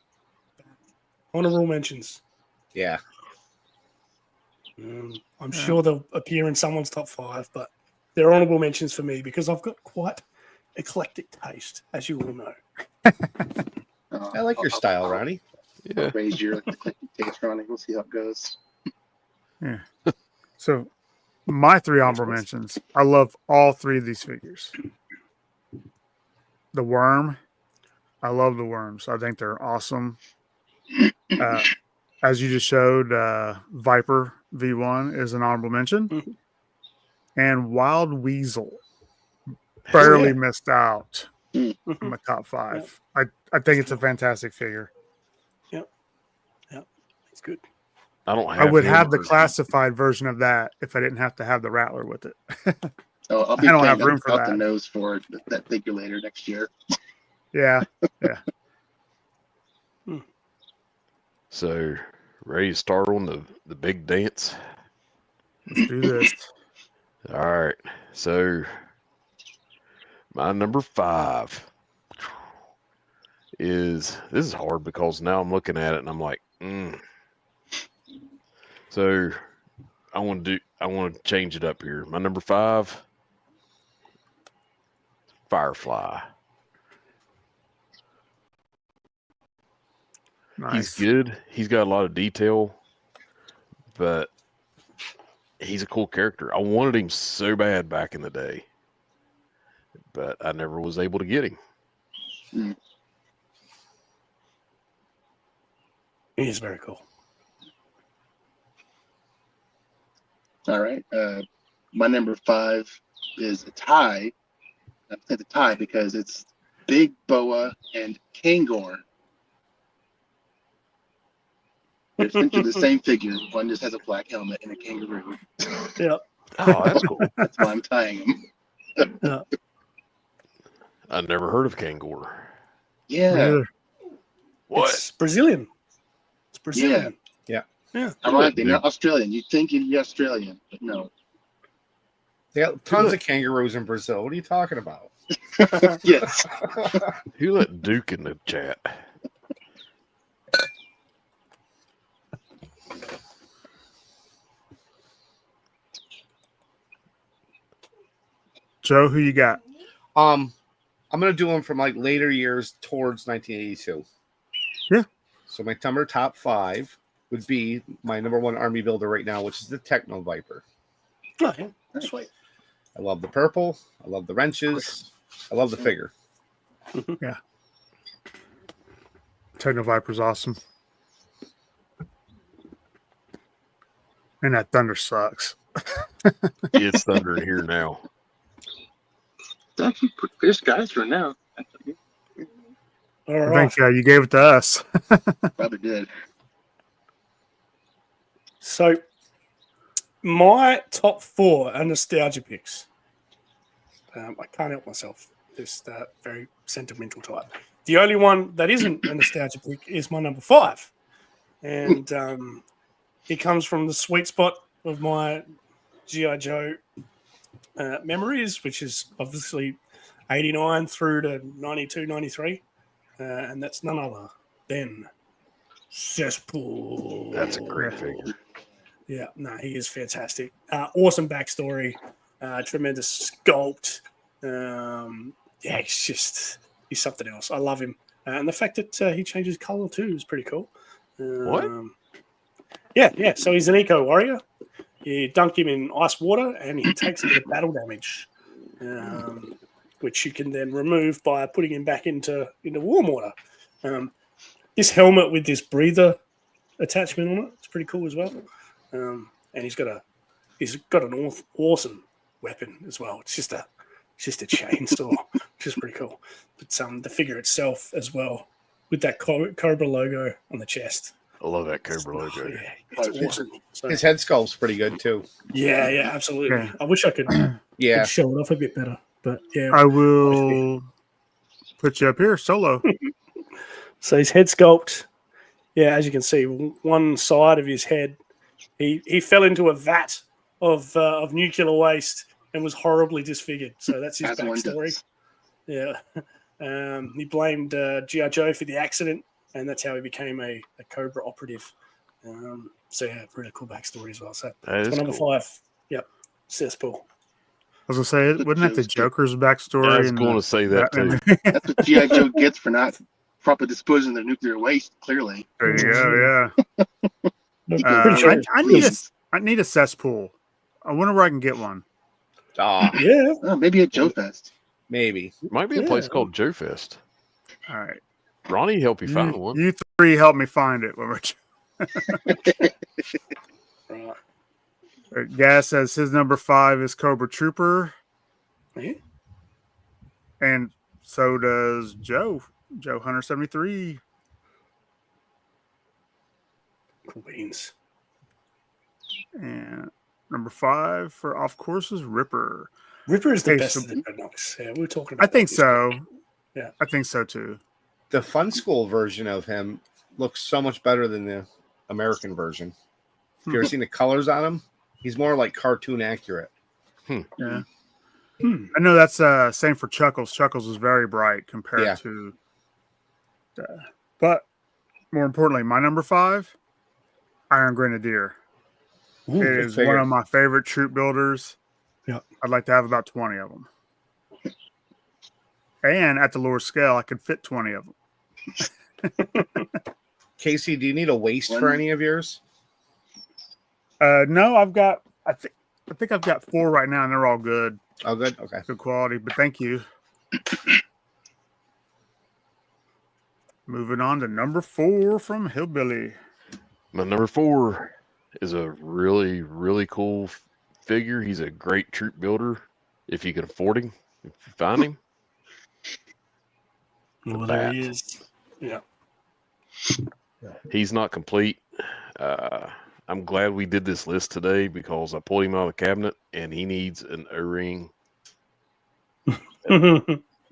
Speaker 3: Honorable mentions.
Speaker 4: Yeah.
Speaker 3: I'm sure they'll appear in someone's top 5, but they're honorable mentions for me because I've got quite eclectic taste, as you all know.
Speaker 4: I like your style, Ronnie.
Speaker 2: Yeah.
Speaker 5: Raise your eclectic taste, Ronnie. We'll see how it goes.
Speaker 1: Yeah. So my 3 honorable mentions. I love all 3 of these figures. The Worm. I love the Worms. I think they're awesome. As you just showed, Viper V1 is an honorable mention.
Speaker 3: Mm-hmm.
Speaker 1: And Wild Weasel barely missed out
Speaker 3: Mm-hmm.
Speaker 1: in my top 5. Yep. I think it's a fantastic figure.
Speaker 3: Yep. It's good.
Speaker 1: I would have the classified version of that if I didn't have to have the Rattler with it.
Speaker 5: I'll be
Speaker 1: I don't have room for
Speaker 5: out
Speaker 1: that.
Speaker 5: the nose for that figure later next year.
Speaker 1: Yeah.
Speaker 2: So, ready to start on the big dance?
Speaker 1: Let's do this.
Speaker 2: All right. So, my number 5 is, this is hard because now I'm looking at it and I'm like, So, I want to change it up here. My number 5, Firefly.
Speaker 1: Nice.
Speaker 2: He's good. He's got a lot of detail, but he's a cool character. I wanted him so bad back in the day, but I never was able to get him.
Speaker 3: He's very cool.
Speaker 5: All right. My number 5 is a tie. I said a tie because it's Big Boa and Kangor. They're essentially the same figure. One just has a black helmet and a kangaroo.
Speaker 3: Yeah.
Speaker 2: Oh, that's cool.
Speaker 5: That's why I'm tying them.
Speaker 3: Yeah.
Speaker 2: I never heard of Kangor.
Speaker 5: Yeah.
Speaker 2: What?
Speaker 3: It's Brazilian. It's Brazilian.
Speaker 4: Yeah.
Speaker 5: Ironically, not Australian. You'd think it'd be Australian, but no.
Speaker 4: They got tons of kangaroos in Brazil. What are you talking about?
Speaker 5: Yes.
Speaker 2: Who let Duke in the chat?
Speaker 1: Joe, who you got?
Speaker 4: I'm gonna do them from like later years towards 1982.
Speaker 1: Yeah.
Speaker 4: So my top 5 would be my number 1 army builder right now, which is the Techno Viper.
Speaker 3: Oh, yeah. Sweet.
Speaker 4: I love the purple. I love the wrenches. I love the figure.
Speaker 1: Yeah. Techno Viper's awesome. And that thunder sucks.
Speaker 2: It's thunder in here now.
Speaker 5: It's actually clear skies for now.
Speaker 3: All
Speaker 1: I
Speaker 3: right.
Speaker 1: think you gave it to us.
Speaker 5: Probably did.
Speaker 3: So, my top 4 are nostalgia picks. I can't help myself. Just very sentimental type. The only one that isn't a nostalgia pick is my number 5. And it comes from the sweet spot of my G.I. Joe memories, which is obviously 89 through to 92, 93. And that's none other than Cesspool.
Speaker 2: That's a great figure.
Speaker 3: Yeah, no, he is fantastic. Awesome backstory, tremendous sculpt. Yeah, he's something else. I love him. And the fact that he changes color too is pretty cool.
Speaker 2: What?
Speaker 3: Yeah. So he's an eco warrior. You dunk him in ice water and he takes a bit of battle damage, which you can then remove by putting him back into warm water. This helmet with this breather attachment on it, it's pretty cool as well. And he's got an awesome weapon as well. It's just a chainsaw, which is pretty cool. But the figure itself as well, with that Cobra logo on the chest.
Speaker 2: I love that Cobra logo.
Speaker 3: Yeah, it's awesome. So,
Speaker 4: His head sculpt's pretty good too.
Speaker 3: yeah, absolutely.
Speaker 1: Yeah.
Speaker 3: I wish I could,
Speaker 4: Yeah.
Speaker 3: show it off a bit better. But yeah,
Speaker 1: I will put you up here solo.
Speaker 3: So his head sculpt, yeah, as you can see, one side of his head, he fell into a vat of nuclear waste and was horribly disfigured. So that's his backstory. Yeah. He blamed G.I. Joe for the accident, and that's how he became a Cobra operative. So yeah, really cool backstory as well. So
Speaker 2: That
Speaker 3: number
Speaker 2: cool.
Speaker 3: 5. Yep. Cesspool.
Speaker 1: I was gonna say, wasn't that the Joker's backstory?
Speaker 2: I was
Speaker 1: and
Speaker 2: going to say that too.
Speaker 5: That's what G.I. Joe gets for not properly disposing of their nuclear waste, clearly.
Speaker 1: There you go, yeah.
Speaker 3: Pretty sure
Speaker 1: I need a cesspool. I wonder where I can get one.
Speaker 3: yeah.
Speaker 5: Oh, maybe at Joe Fest.
Speaker 4: Maybe.
Speaker 2: Might be a place called Joe Fest.
Speaker 1: All right.
Speaker 2: Ronnie, help you find one.
Speaker 1: You 3 help me find it.
Speaker 3: Right.
Speaker 1: Gas says his number 5 is Cobra Trooper.
Speaker 3: Yeah.
Speaker 1: And so does Joe. Joe Hunter 73.
Speaker 3: Cool beans.
Speaker 1: And number 5 for off course is Ripper.
Speaker 3: Ripper is the
Speaker 1: Okay,
Speaker 3: best
Speaker 1: so-
Speaker 3: of the Dreadnoughts. Yeah, we were talking about
Speaker 1: I think
Speaker 3: that
Speaker 1: so.
Speaker 3: Yeah.
Speaker 1: I think so too.
Speaker 4: The Fun School version of him looks so much better than the American version. If you ever seen the colors on him, he's more like cartoon accurate.
Speaker 1: Yeah. I know that's same for Chuckles. Chuckles is very bright compared to but more importantly, my number 5, Iron Grenadier.
Speaker 3: Ooh,
Speaker 1: it is one of my favorite troop builders.
Speaker 3: Yeah.
Speaker 1: I'd like to have about 20 of them. And at the lower scale, I could fit 20 of them.
Speaker 4: Casey, do you need a waist for any of yours?
Speaker 1: No, I think I've got 4 right now, and they're all good.
Speaker 4: Oh, good. Okay.
Speaker 1: Good quality, but thank you. Moving on to number 4 from Hillbilly.
Speaker 2: My number 4 is a really, really cool figure. He's a great troop builder if you can afford him, if you find him.
Speaker 3: Well, there he is. Yeah.
Speaker 2: He's not complete. I'm glad we did this list today because I pulled him out of the cabinet and he needs an O-ring.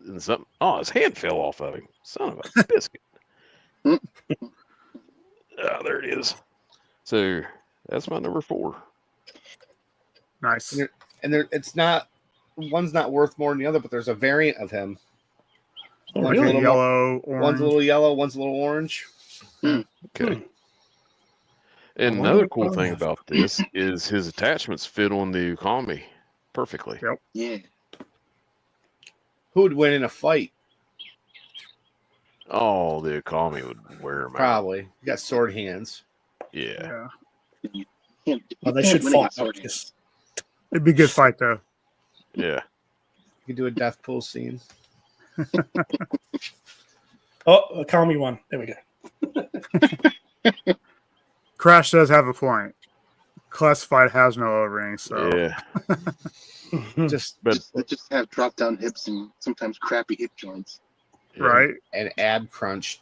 Speaker 2: And something. Oh, his hand fell off of him. Son of a biscuit. Oh, there it is. So that's my number 4.
Speaker 1: Nice.
Speaker 4: And it's not, one's not worth more than the other, but there's a variant of him.
Speaker 3: Oh,
Speaker 4: One's a
Speaker 3: really?
Speaker 4: little
Speaker 1: Yellow, orange.
Speaker 4: One's a little yellow, one's a little orange.
Speaker 2: Okay. And another cool thing about this is his attachments fit on the Ukami perfectly.
Speaker 1: Yep.
Speaker 5: Yeah.
Speaker 4: Who would win in a fight?
Speaker 2: Oh, the Ukami would wear him out.
Speaker 4: Probably. You got sword hands.
Speaker 2: Yeah.
Speaker 5: Can't-
Speaker 3: Well, they
Speaker 5: you
Speaker 3: should
Speaker 5: can't win
Speaker 3: fight.
Speaker 5: against sword
Speaker 3: Just,
Speaker 1: It'd be a good fight, though.
Speaker 2: Yeah.
Speaker 4: You can do a death pool scene.
Speaker 3: Oh, a Kami one. There we go.
Speaker 1: Crash does have a point. Classified has no O-ring, so
Speaker 2: Yeah.
Speaker 4: Just
Speaker 2: But
Speaker 5: They just have drop down hips and sometimes crappy hip joints.
Speaker 2: yeah.
Speaker 1: right.
Speaker 4: an ab crunch.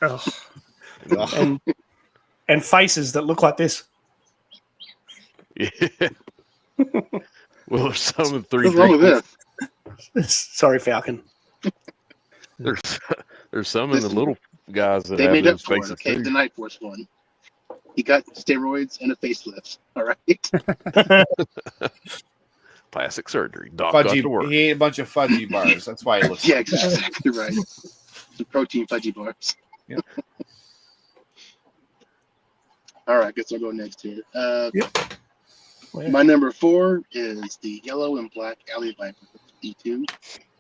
Speaker 1: Ugh.
Speaker 4: Ugh.
Speaker 3: And faces that look like this.
Speaker 2: Yeah. Well, there's some in
Speaker 5: What's wrong
Speaker 2: 3D.
Speaker 5: with this?
Speaker 3: Sorry, Falcon.
Speaker 2: There's some in the little guys that
Speaker 5: They
Speaker 2: have
Speaker 5: made up
Speaker 2: those
Speaker 5: for it.
Speaker 2: faces
Speaker 5: Okay,
Speaker 2: too.
Speaker 5: the Night Force one. He got steroids and a facelift. All right.
Speaker 2: Plastic surgery. Doc got to work.
Speaker 4: He ate a bunch of fudgy bars. That's why he looks
Speaker 5: Yeah,
Speaker 4: like that.
Speaker 5: exactly right. Some protein fudgy bars.
Speaker 4: Yep.
Speaker 5: All right, guess I'll go next here.
Speaker 3: Well,
Speaker 5: My number 4 is the yellow and black Alley Viper D2.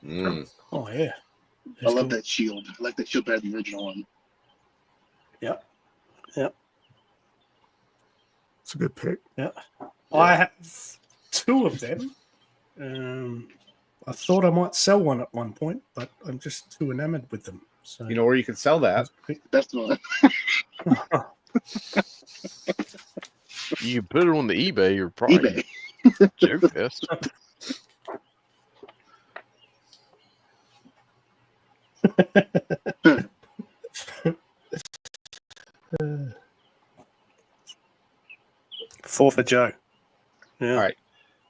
Speaker 4: Mm.
Speaker 3: oh, yeah.
Speaker 5: I love that shield. I like that shield better than the original one.
Speaker 3: Yep.
Speaker 1: It's a good pick.
Speaker 3: I have 2 of them. I thought I might sell one at one point, but I'm just too enamored with them. So
Speaker 4: You know where you could sell that?
Speaker 5: Best one.
Speaker 2: You put it on the eBay or probably
Speaker 5: eBay.
Speaker 2: Joe Fest.
Speaker 3: Four for Joe. Yeah.
Speaker 4: All right.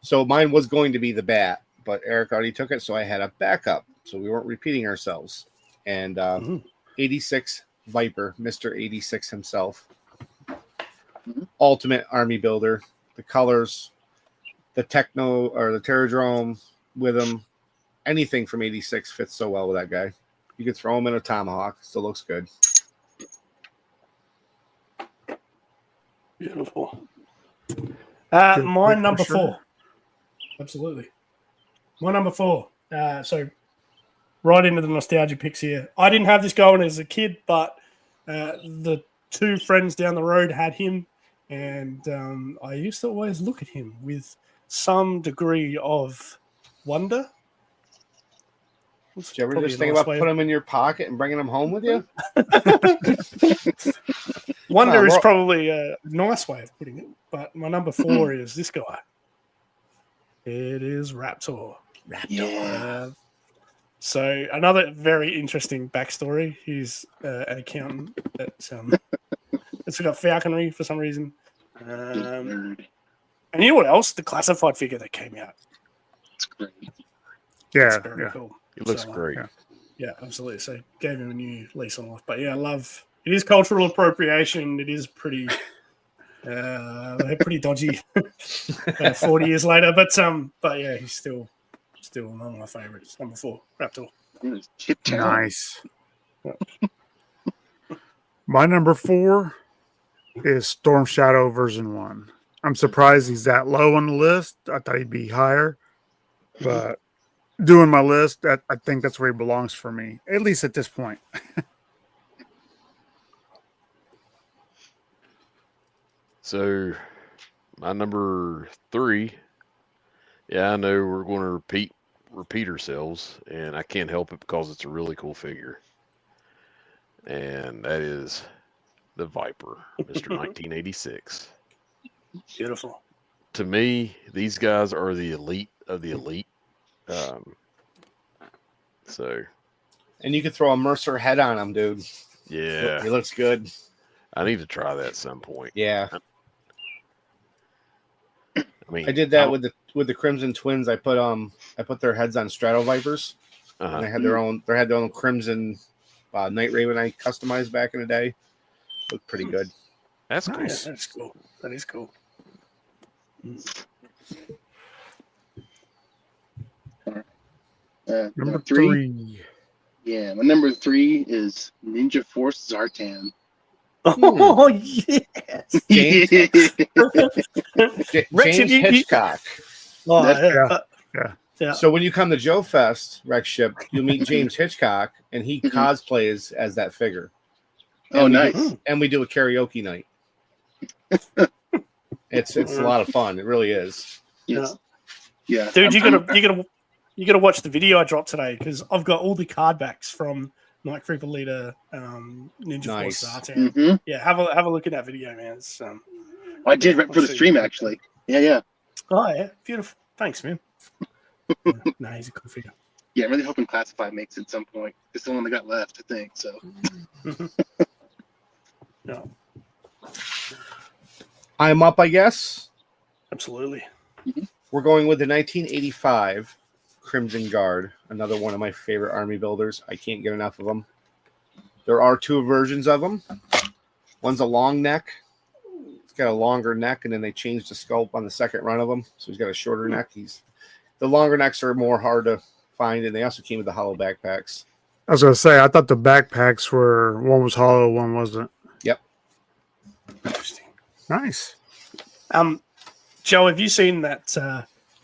Speaker 4: So mine was going to be the bat, but Eric already took it, so I had a backup, so we weren't repeating ourselves. And 86 Viper, Mr. 86 himself, ultimate army builder. The colors, the techno or the Terradrome with him, anything from 86 fits so well with that guy. You could throw him in a tomahawk, still looks good.
Speaker 3: Beautiful.
Speaker 1: Good
Speaker 3: My
Speaker 1: pick,
Speaker 3: number
Speaker 1: for sure.
Speaker 3: 4. Absolutely. My number 4. So right into the nostalgia picks here. I didn't have this going as a kid, but the 2 friends down the road had him, and I used to always look at him with some degree of wonder.
Speaker 4: Did you ever just think about putting them in your pocket and bringing them home with you?
Speaker 3: Wonder is probably a nice way of putting it, but my number 4 is this guy. It is Raptor.
Speaker 5: Yeah.
Speaker 3: So another very interesting backstory. He's an accountant that's got falconry for some reason. And you know what else? The classified figure that came out.
Speaker 5: It's great.
Speaker 1: Yeah,
Speaker 3: It's very
Speaker 1: yeah.
Speaker 3: cool.
Speaker 2: It looks
Speaker 3: So,
Speaker 2: great.
Speaker 3: Yeah, absolutely. So gave him a new lease on life. But yeah, I love it. Is cultural appropriation. It is pretty pretty dodgy 40 years later. But yeah, he's still one of my favorites. Number 4, Raptor.
Speaker 5: Chip Town.
Speaker 1: Nice. My number 4 is Storm Shadow version 1. I'm surprised he's that low on the list. I thought he'd be higher, but doing my list, I think that's where he belongs for me, at least at this point.
Speaker 2: So, my number 3. Yeah, I know we're going to repeat ourselves, and I can't help it because it's a really cool figure, and that is the Viper, Mr. 1986.
Speaker 3: Beautiful.
Speaker 2: To me, these guys are the elite of the elite. So,
Speaker 4: And you could throw a Mercer head on him, dude.
Speaker 2: yeah,
Speaker 4: He looks good.
Speaker 2: I need to try that at some point.
Speaker 4: Yeah.
Speaker 2: I mean,
Speaker 4: I did that with the Crimson Twins. I put their heads on Strato Vipers. And
Speaker 2: Uh-huh.
Speaker 4: they had their own Crimson Night Raven I customized back in the day. Looked pretty good.
Speaker 2: That's cool.
Speaker 3: Nice. That's cool. That is cool.
Speaker 1: Number
Speaker 5: 3.
Speaker 1: 3.
Speaker 5: Yeah, my number 3 is Ninja Force Zartan.
Speaker 3: Oh yes.
Speaker 4: James,
Speaker 3: Wreckship,
Speaker 4: James Hitchcock.
Speaker 3: Oh,
Speaker 5: That's-
Speaker 3: yeah.
Speaker 4: So when you come to Joe Fest, Wreckship, you'll meet James Hitchcock, and he cosplays as that figure.
Speaker 5: Oh,
Speaker 4: And we
Speaker 5: nice.
Speaker 4: do- and we do a karaoke night. It's a lot of fun. It really is.
Speaker 5: Yes. Yeah,
Speaker 3: Dude, you gotta watch the video I dropped today because I've got all the card backs from Night Creeper Leader, Ninja
Speaker 4: Nice.
Speaker 3: Force Zartan.
Speaker 5: Mhm.
Speaker 3: Yeah, have a look at that video, man. It's,
Speaker 5: I did right
Speaker 3: I'll
Speaker 5: for the
Speaker 3: see.
Speaker 5: stream actually. Yeah.
Speaker 3: Oh yeah, beautiful. Thanks, man. Yeah, no, he's a cool figure.
Speaker 5: Yeah, I'm really hoping Classified makes it at some point. It's the one they got left, I think. So
Speaker 3: Yeah,
Speaker 4: I'm up, I guess.
Speaker 3: absolutely.
Speaker 4: We're going with the 1985 Crimson Guard, another one of my favorite army builders. I can't get enough of them. There are two versions of them. One's a long neck. It's got a longer neck, and then they changed the sculpt on the second run of them, so he's got a shorter neck. The longer necks are more hard to find, and they also came with the hollow backpacks.
Speaker 1: I was gonna say I thought the backpacks were one was hollow, one wasn't.
Speaker 4: Yep.
Speaker 3: Interesting.
Speaker 1: Nice.
Speaker 3: Joe, have you seen that?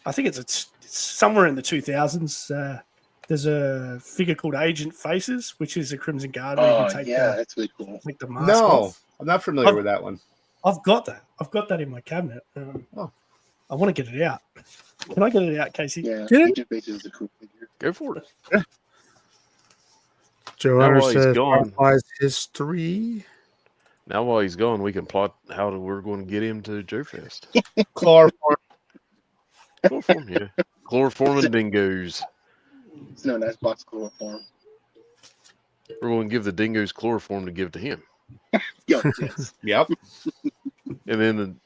Speaker 3: I think it's somewhere in the 2000s. There's a figure called Agent Faces, which is a Crimson Guard. Where you can take
Speaker 5: that's really cool.
Speaker 3: take the mask
Speaker 4: No,
Speaker 3: off.
Speaker 4: I'm not familiar with that one.
Speaker 3: I've got that. I've got that in my cabinet. I want to get it out. Can I get it out, Casey?
Speaker 5: Yeah,
Speaker 1: Did it?
Speaker 5: Agent Faces is a cool figure.
Speaker 2: Go for it.
Speaker 1: Joe
Speaker 2: Now
Speaker 1: Hunter
Speaker 2: while he's
Speaker 1: says
Speaker 2: gone-
Speaker 1: Firefly's history.
Speaker 2: Now while he's gone, we can plot how we're going to get him to Joe Fest.
Speaker 4: Chloroform.
Speaker 2: Chloroform, yeah. Chloroform and dingoes.
Speaker 5: It's no nice box chloroform.
Speaker 2: We're going to give the dingoes chloroform to give to him.
Speaker 5: Yo, yes.
Speaker 4: Yep.
Speaker 2: And then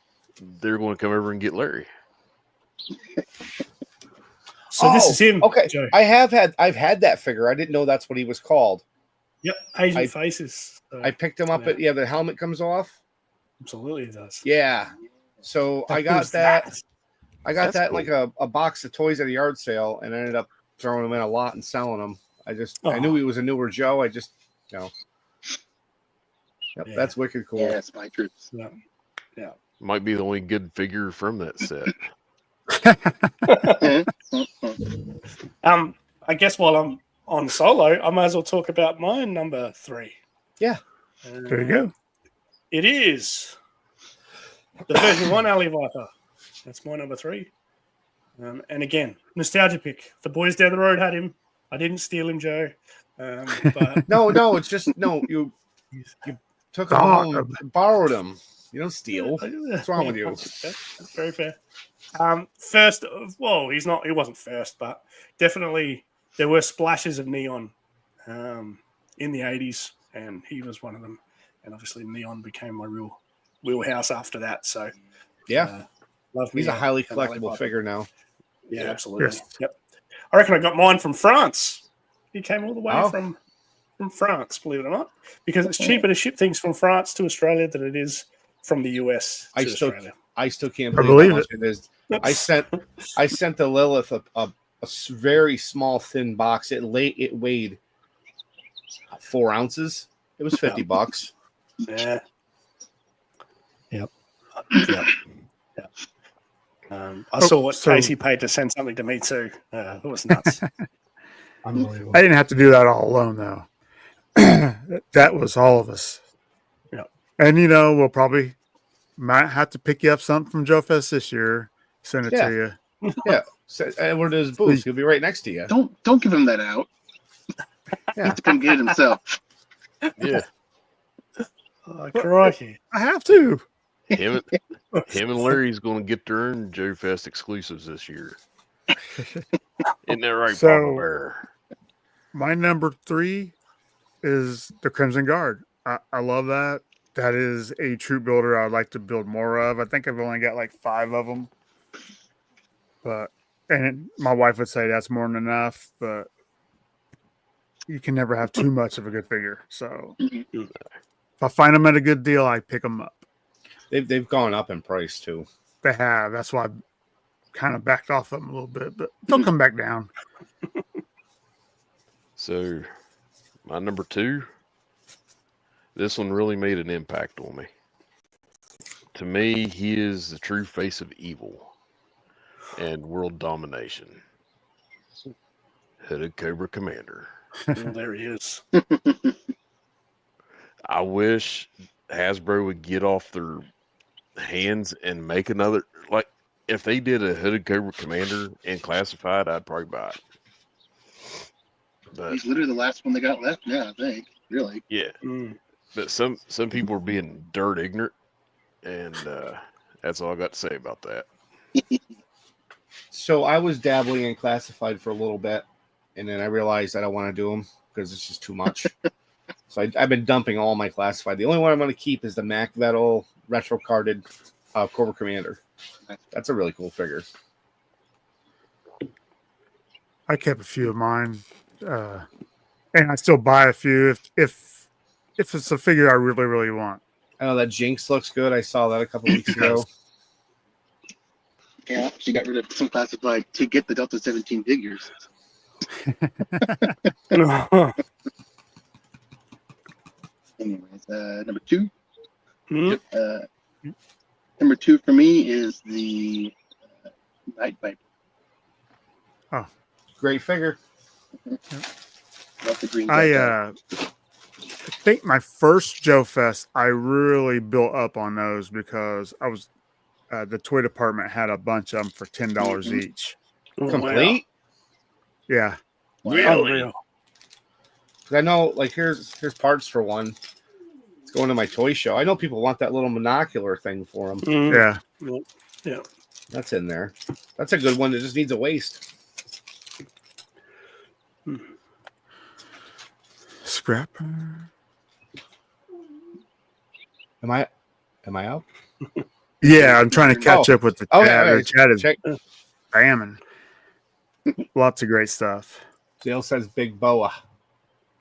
Speaker 2: they're going to come over and get Larry.
Speaker 3: So this is him.
Speaker 4: Okay.
Speaker 3: Joe.
Speaker 4: I've had that figure. I didn't know that's what he was called.
Speaker 3: Yep. Agent Faces. So,
Speaker 4: I picked him up at the helmet comes off.
Speaker 3: absolutely it does.
Speaker 4: Yeah. So I got
Speaker 3: Who's
Speaker 4: that. I got
Speaker 2: That's
Speaker 4: that
Speaker 2: cool.
Speaker 4: like a box of toys at a yard sale, and ended up throwing them in a lot and selling them. I knew he was a newer Joe. Yep,
Speaker 3: Yeah.
Speaker 4: that's wicked cool.
Speaker 5: Yeah, Spy Troops.
Speaker 3: Yeah.
Speaker 2: Might be the only good figure from that set.
Speaker 3: I guess while I'm on solo, I might as well talk about my number 3.
Speaker 4: Yeah.
Speaker 1: There you go.
Speaker 3: It is the version 1 Alley Viper. That's my number 3. And again, nostalgia pick. The boys down the road had him. I didn't steal him, Joe. But
Speaker 4: No, it's just you took him home, borrowed him. You don't steal. What's wrong with you?
Speaker 3: That's very fair. First, well, he wasn't first, but definitely there were splashes of neon in the 80s, and he was one of them. And obviously, neon became my real wheelhouse after that. So,
Speaker 4: Yeah.
Speaker 3: love me.
Speaker 4: He's a highly
Speaker 3: an Alley
Speaker 4: collectible
Speaker 3: Viper.
Speaker 4: figure now.
Speaker 3: Yeah,
Speaker 2: Yeah.
Speaker 3: absolutely.
Speaker 1: Yes.
Speaker 3: Yep. I reckon I got mine from France. He came all the way
Speaker 4: Oh.
Speaker 3: from France, believe it or not, because it's cheaper to ship things from France to Australia than it is from the US to Australia.
Speaker 4: I still can't
Speaker 1: I
Speaker 4: believe
Speaker 1: believe
Speaker 4: how much it is. I sent the Lilith a very small thin box. It weighed 4 ounces. It was $50.
Speaker 3: Yeah. Yep. I saw what Casey paid to send something to me too. It was nuts. Unbelievable.
Speaker 1: I didn't have to do that all alone though. That was all of us.
Speaker 3: Yeah.
Speaker 1: And we'll probably might have to pick you up something from Joe Fest this year. Send it to you.
Speaker 4: Yeah. So, Edward is booth. He'll be right next to you.
Speaker 5: Don't give him that out. He has to come get it himself.
Speaker 2: Yeah.
Speaker 3: Oh, crikey.
Speaker 1: I have to.
Speaker 2: Him and Larry's going to get to earn Joe Fest exclusives this year. Isn't that right,
Speaker 1: So-
Speaker 2: Papa Bear?
Speaker 1: My number 3 is the Crimson Guard. I love that. That is a troop builder I'd like to build more of. I think I've only got like 5 of them. And my wife would say that's more than enough, but you can never have too much of a good figure. So if I find them at a good deal, I pick them up.
Speaker 4: They've gone up in price too.
Speaker 1: They have. That's why I kind of backed off them a little bit, but they'll come back down.
Speaker 2: So, my number 2, this one really made an impact on me. To me, he is the true face of evil and world domination. Hooded Cobra Commander.
Speaker 3: Well, there he is.
Speaker 2: I wish Hasbro would get off their hands and make another, like, if they did a Hooded Cobra Commander in classified, I'd probably buy it. But
Speaker 5: He's literally the last one they got left now, I think. Really.
Speaker 2: yeah,
Speaker 3: Mm.
Speaker 2: but some people are being dirt ignorant, and that's all I got to say about that.
Speaker 4: So I was dabbling in classified for a little bit, and then I realized I don't want to do them because it's just too much. So I've been dumping all my classified. The only one I'm going to keep is the Mac Vettel retro carded Cobra Commander. That's a really cool figure.
Speaker 1: I kept a few of mine, and I still buy a few if it's a figure I really want.
Speaker 4: I know that Jinx looks good. I saw that a couple weeks ago.
Speaker 5: Yeah, she got rid of some classified to get the Delta 17 figures. Anyways, number 2.
Speaker 3: Mm.
Speaker 5: Number 2 for me is the Night Viper.
Speaker 4: Great figure.
Speaker 5: Love the green.
Speaker 1: I think my first Joe Fest, I really built up on those because I was the toy department had a bunch of them for $10 each.
Speaker 4: Complete.
Speaker 1: Yeah,
Speaker 3: Unreal.
Speaker 4: I know, like here's parts for one. It's going to my toy show. I know people want that little monocular thing for them.
Speaker 3: Mm.
Speaker 1: yeah.
Speaker 3: Yeah.
Speaker 4: That's in there. That's a good one that just needs a waist.
Speaker 1: Scrapper.
Speaker 4: Am I out?
Speaker 1: Yeah, I'm trying to catch up with the chat.
Speaker 4: Okay,
Speaker 1: The chat is
Speaker 4: check.
Speaker 1: spamming. Lots of great stuff.
Speaker 4: Dale says Big Boa.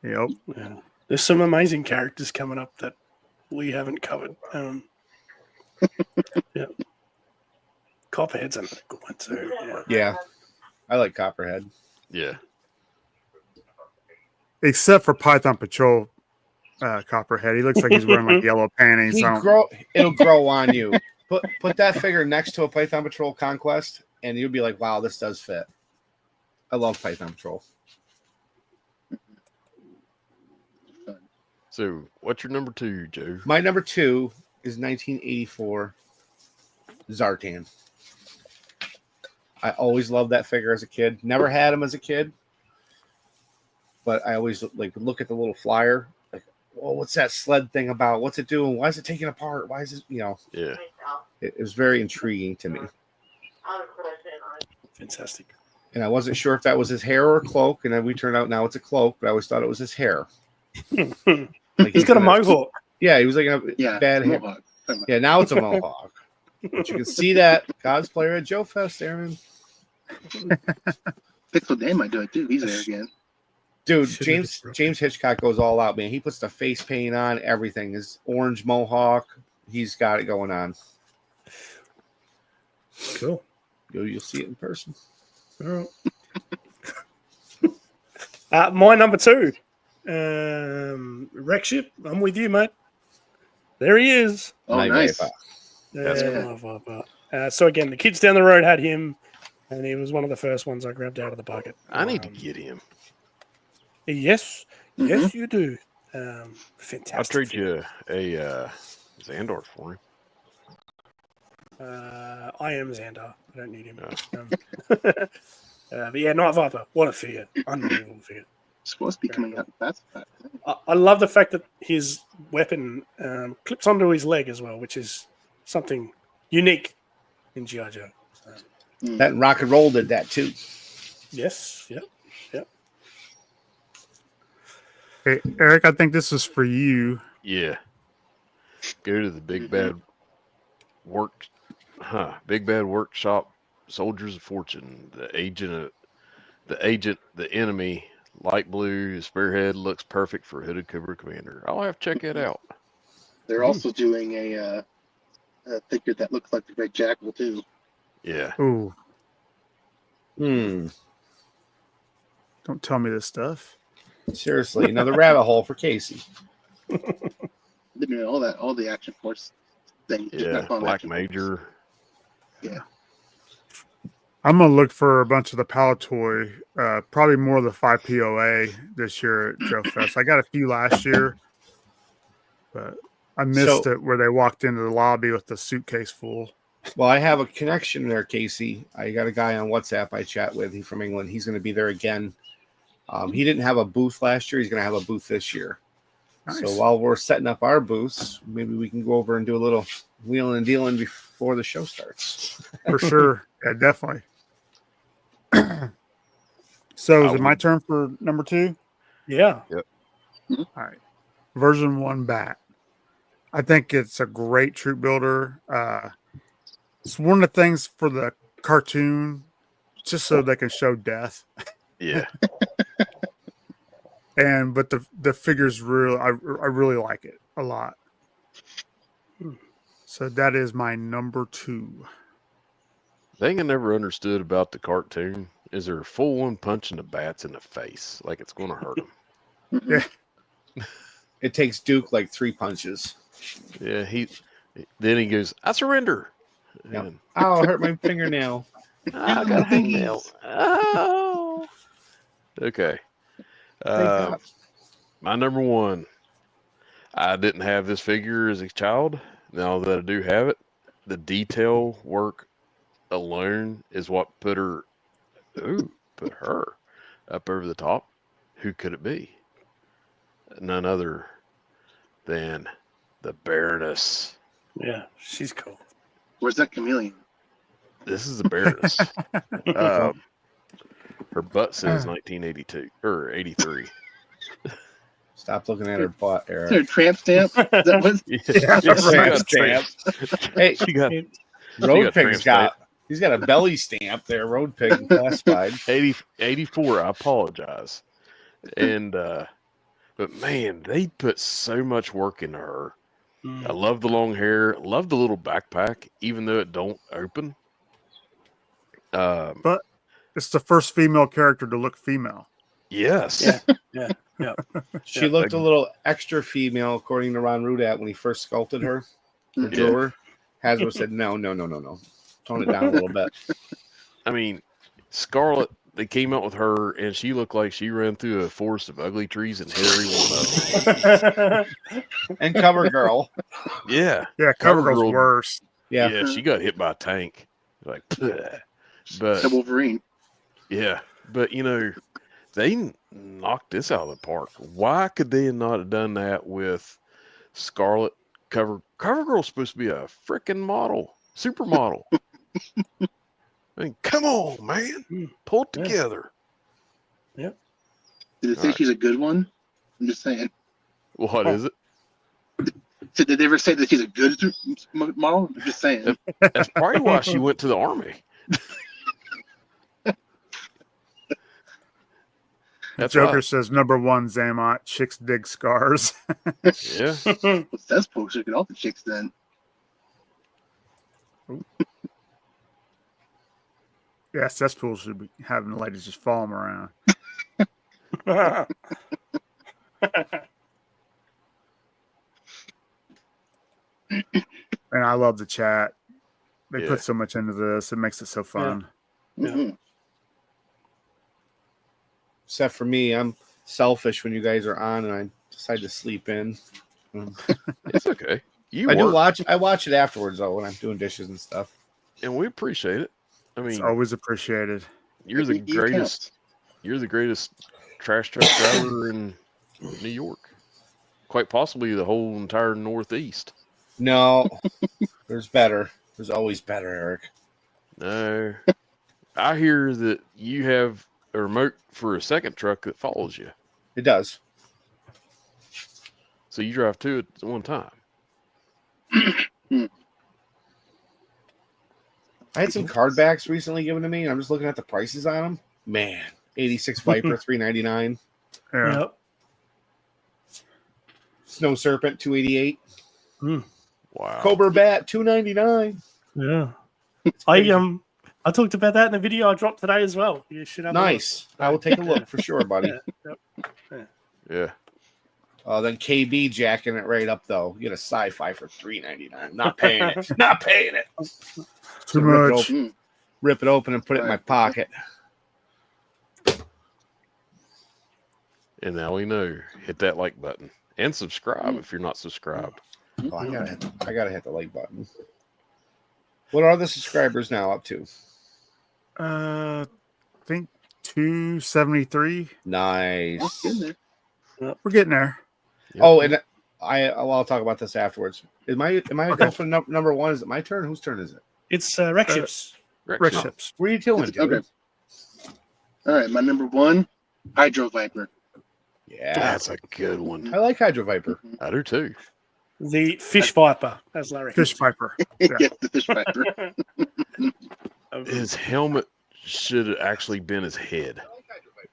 Speaker 1: Yep.
Speaker 3: Yeah. There's some amazing characters coming up that we haven't covered. Yeah. Copperhead's another good one too. Yeah.
Speaker 4: Yeah, I like Copperhead.
Speaker 2: Yeah,
Speaker 1: Except for Python Patrol Copperhead. He looks like he's wearing like yellow panties.
Speaker 4: It'll grow on you. Put that figure next to a Python Patrol Conquest, and you'll be like, "Wow, this does fit." I love Python Patrol.
Speaker 2: so what's your number 2, Joe?
Speaker 4: My number 2 is 1984 Zartan. I always loved that figure as a kid. Never had him as a kid, but I always look at the little flyer. Like, oh, what's that sled thing about? What's it doing? Why is it taking apart? Why is it?
Speaker 2: Yeah,
Speaker 4: It was very intriguing to me.
Speaker 3: Fantastic.
Speaker 4: And I wasn't sure if that was his hair or a cloak. And then we turned out now it's a cloak, but I always thought it was his hair.
Speaker 3: He's got a mohawk.
Speaker 4: Yeah, he was like a bad hair.
Speaker 5: Mohawk.
Speaker 4: Yeah, now it's a mohawk. But you can see that cosplayer at Joe Fest, Aaron.
Speaker 5: Pixel Dan might do it too. He's there again.
Speaker 4: Dude, James Hitchcock goes all out, man. He puts the face paint on, everything. His orange mohawk. He's got it going on.
Speaker 3: Cool.
Speaker 4: You'll see it in person.
Speaker 3: All right. My number 2. Wreckship. I'm with you, mate. There he is.
Speaker 5: Oh, nice.
Speaker 3: So again, the kids down the road had him, and he was one of the first ones I grabbed out of the bucket.
Speaker 2: I need to get him.
Speaker 3: Yes, yes, you do. Fantastic.
Speaker 2: I'll trade you a Xandar for him.
Speaker 3: I am Xandar. I don't need him. But yeah, Night Viper. What a figure! Unbelievable figure.
Speaker 5: Supposed to be coming out fast.
Speaker 3: I love the fact that his weapon clips onto his leg as well, which is something unique in G.I. Joe. So,
Speaker 4: That and Rock and Roll did that too.
Speaker 3: yes, yep.
Speaker 1: Hey, Eric, I think this is for you.
Speaker 2: Yeah. Go to the Big Bad Workshop, Soldiers of Fortune. The enemy, light blue, spearhead looks perfect for Hooded Cobra Commander. I'll have to check it out.
Speaker 5: They're also doing a figure that looks like the Red Jackal too.
Speaker 2: Yeah.
Speaker 1: Ooh,
Speaker 4: Hmm.
Speaker 1: don't tell me this stuff.
Speaker 4: Seriously, another rabbit hole for Casey.
Speaker 5: They're doing all the Action Force things.
Speaker 2: Yeah. Black Major.
Speaker 5: Yeah.
Speaker 1: I'm gonna look for a bunch of the Palatoy, probably more of the 5POA this year at Joe Fest. I got a few last year, but I missed it where they walked into the lobby with the suitcase full.
Speaker 4: Well, I have a connection there, Casey. I got a guy on WhatsApp I chat with. He's from England. He's going to be there again. He didn't have a booth last year. He's going to have a booth this year.
Speaker 1: Nice.
Speaker 4: So while we're setting up our booths, maybe we can go over and do a little wheeling and dealing before the show starts.
Speaker 1: For sure. Yeah, definitely. So is it my turn for number 2?
Speaker 3: Yeah.
Speaker 1: All right. Version 1 bat. I think it's a great troop builder. It's one of the things for the cartoon, just so they can show death.
Speaker 2: Yeah.
Speaker 1: But the figure's real. I really like it a lot. So that is my number 2.
Speaker 2: The thing I never understood about the cartoon is they're full on punching the bats in the face like it's going to hurt them.
Speaker 1: Yeah.
Speaker 4: It takes Duke like 3 punches.
Speaker 2: Yeah, then he goes, I surrender.
Speaker 4: Yep.
Speaker 2: And,
Speaker 4: Oh, I hurt my fingernail.
Speaker 2: I got a hangnail. Oh. Okay. My number 1. I didn't have this figure as a child. Now that I do have it, the detail work alone is what put her up over the top. Who could it be? None other than the Baroness.
Speaker 3: Yeah, she's cool.
Speaker 5: Where's that chameleon?
Speaker 2: This is the Baroness. Her butt says 1982 or 83.
Speaker 4: Stop looking at her butt,
Speaker 5: Is there a
Speaker 4: Eric.
Speaker 5: tramp stamp? Is that what?
Speaker 4: Hey,
Speaker 2: She got
Speaker 4: Road
Speaker 2: tramp
Speaker 4: Pig's he's got a belly stamp there. Road Pig classified.
Speaker 2: 84. I apologize. And but man, they put so much work into her. I love the long hair. Love the little backpack, even though it don't open.
Speaker 1: But it's the first female character to look female.
Speaker 2: Yes.
Speaker 3: Yeah.
Speaker 4: She looked a little extra female, according to Ron Rudat, when he first sculpted her. The drawer. Hasbro said, no. Tone it down a little bit.
Speaker 2: I mean, Scarlet, they came out with her, and she looked like she ran through a forest of ugly trees and hit every one of them.
Speaker 4: And Cover Girl.
Speaker 2: Yeah.
Speaker 1: Yeah, Cover Girl's worse.
Speaker 4: Yeah.
Speaker 2: She got hit by a tank. Like, bleh. But
Speaker 5: The Wolverine.
Speaker 2: yeah, but they knocked this out of the park. Why could they not have done that with Scarlet? Cover Girl's supposed to be a freaking model, supermodel. I mean, come on, man, pull it together.
Speaker 5: Did it say she's a good one? I'm just saying.
Speaker 2: What is it?
Speaker 5: So did they ever say that she's a good model? I'm just saying.
Speaker 2: That's probably why she went to the army. That's
Speaker 1: Joker
Speaker 2: right.
Speaker 1: says number 1, Zaymot. Chicks dig scars.
Speaker 2: Yeah.
Speaker 5: Cesspool should get all the chicks then.
Speaker 1: Yeah, cesspool should be having the ladies just follow them around. And I love the chat. They put so much into this. It makes it so fun.
Speaker 5: Mm-hmm.
Speaker 4: Except for me, I'm selfish when you guys are on and I decide to sleep in.
Speaker 2: It's okay.
Speaker 4: I watch it afterwards though when I'm doing dishes and stuff.
Speaker 2: And we appreciate it. I mean,
Speaker 1: It's always appreciated.
Speaker 2: you're the greatest. You're the greatest trash truck driver in New York. Quite possibly the whole entire Northeast.
Speaker 4: No, there's better. There's always better, Eric.
Speaker 2: No. I hear that you have a remote for a second truck that follows you.
Speaker 4: It does.
Speaker 2: So you drive two at one time.
Speaker 4: I had some card backs recently given to me, and I'm just looking at the prices on them. Man, 86 Viper, $399.
Speaker 1: Yeah.
Speaker 3: Yep.
Speaker 4: Snow Serpent, $288.
Speaker 2: Wow.
Speaker 4: Cobra Bat, $299.
Speaker 3: Yeah. I talked about that in the video I dropped today as well. You should have
Speaker 4: Nice. I will take a look for sure, buddy.
Speaker 2: Yeah.
Speaker 4: Then KB jacking it right up though. You get a sci-fi for $399. Not paying it. Not paying it.
Speaker 1: Too
Speaker 4: Rip it
Speaker 1: much.
Speaker 4: open- Rip it open and put it in my pocket.
Speaker 2: And now we know. Hit that like button. And subscribe if you're not subscribed.
Speaker 4: Oh, I gotta hit the like button. What are the subscribers now up to?
Speaker 1: I think 273.
Speaker 4: Nice.
Speaker 5: Getting there.
Speaker 1: We're getting there.
Speaker 2: Yep.
Speaker 4: Oh, and I'll talk about this afterwards. Am I going for number one? Is it my turn? Whose turn is it?
Speaker 3: It's Wreckships.
Speaker 1: Wreckships.
Speaker 4: What are you doing, dude?
Speaker 5: Okay. All right, my number one, Hydro Viper.
Speaker 4: Yeah,
Speaker 2: That's a good one.
Speaker 4: I like Hydro Viper.
Speaker 2: I do too.
Speaker 3: The Fish Viper, as Larry.
Speaker 1: Fish Viper. Yeah.
Speaker 5: Yes, the Fish Viper.
Speaker 2: His helmet should have actually been his head.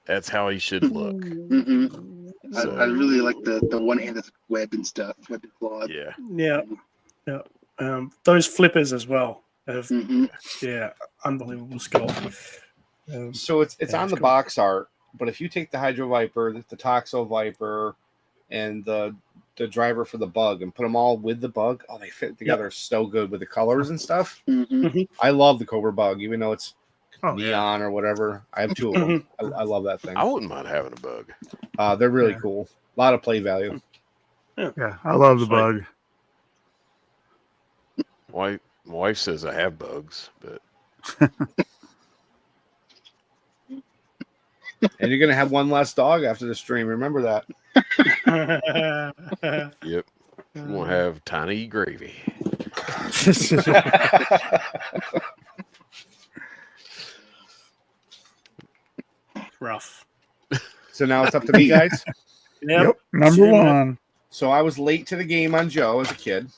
Speaker 2: That's how he should look.
Speaker 5: Mm-hmm.
Speaker 2: So,
Speaker 5: I really like the one-handed web and stuff, web and claw.
Speaker 2: yeah.
Speaker 3: Yeah. Those flippers as well.
Speaker 5: Mm-hmm.
Speaker 3: Yeah, unbelievable sculpt.
Speaker 4: So it's on the box art, but if you take the Hydro Viper, the Toxo Viper, and the driver for the bug and put them all with the bug, they fit together so good with the colors and stuff.
Speaker 5: Mm-hmm.
Speaker 4: I love the Cobra bug, even though it's
Speaker 1: Oh,
Speaker 4: neon or whatever. I have two of them. I love that thing.
Speaker 2: I wouldn't mind having a bug.
Speaker 4: They're really cool. A lot of play value.
Speaker 1: Yeah, I love the bug.
Speaker 2: My wife says I have bugs, but
Speaker 4: And you're gonna have one less dog after the stream. Remember that.
Speaker 2: yep. We'll have tiny gravy.
Speaker 3: Rough.
Speaker 4: So now it's up to me, guys.
Speaker 1: Yep. Number one.
Speaker 4: So I was late to the game on Joe as a kid.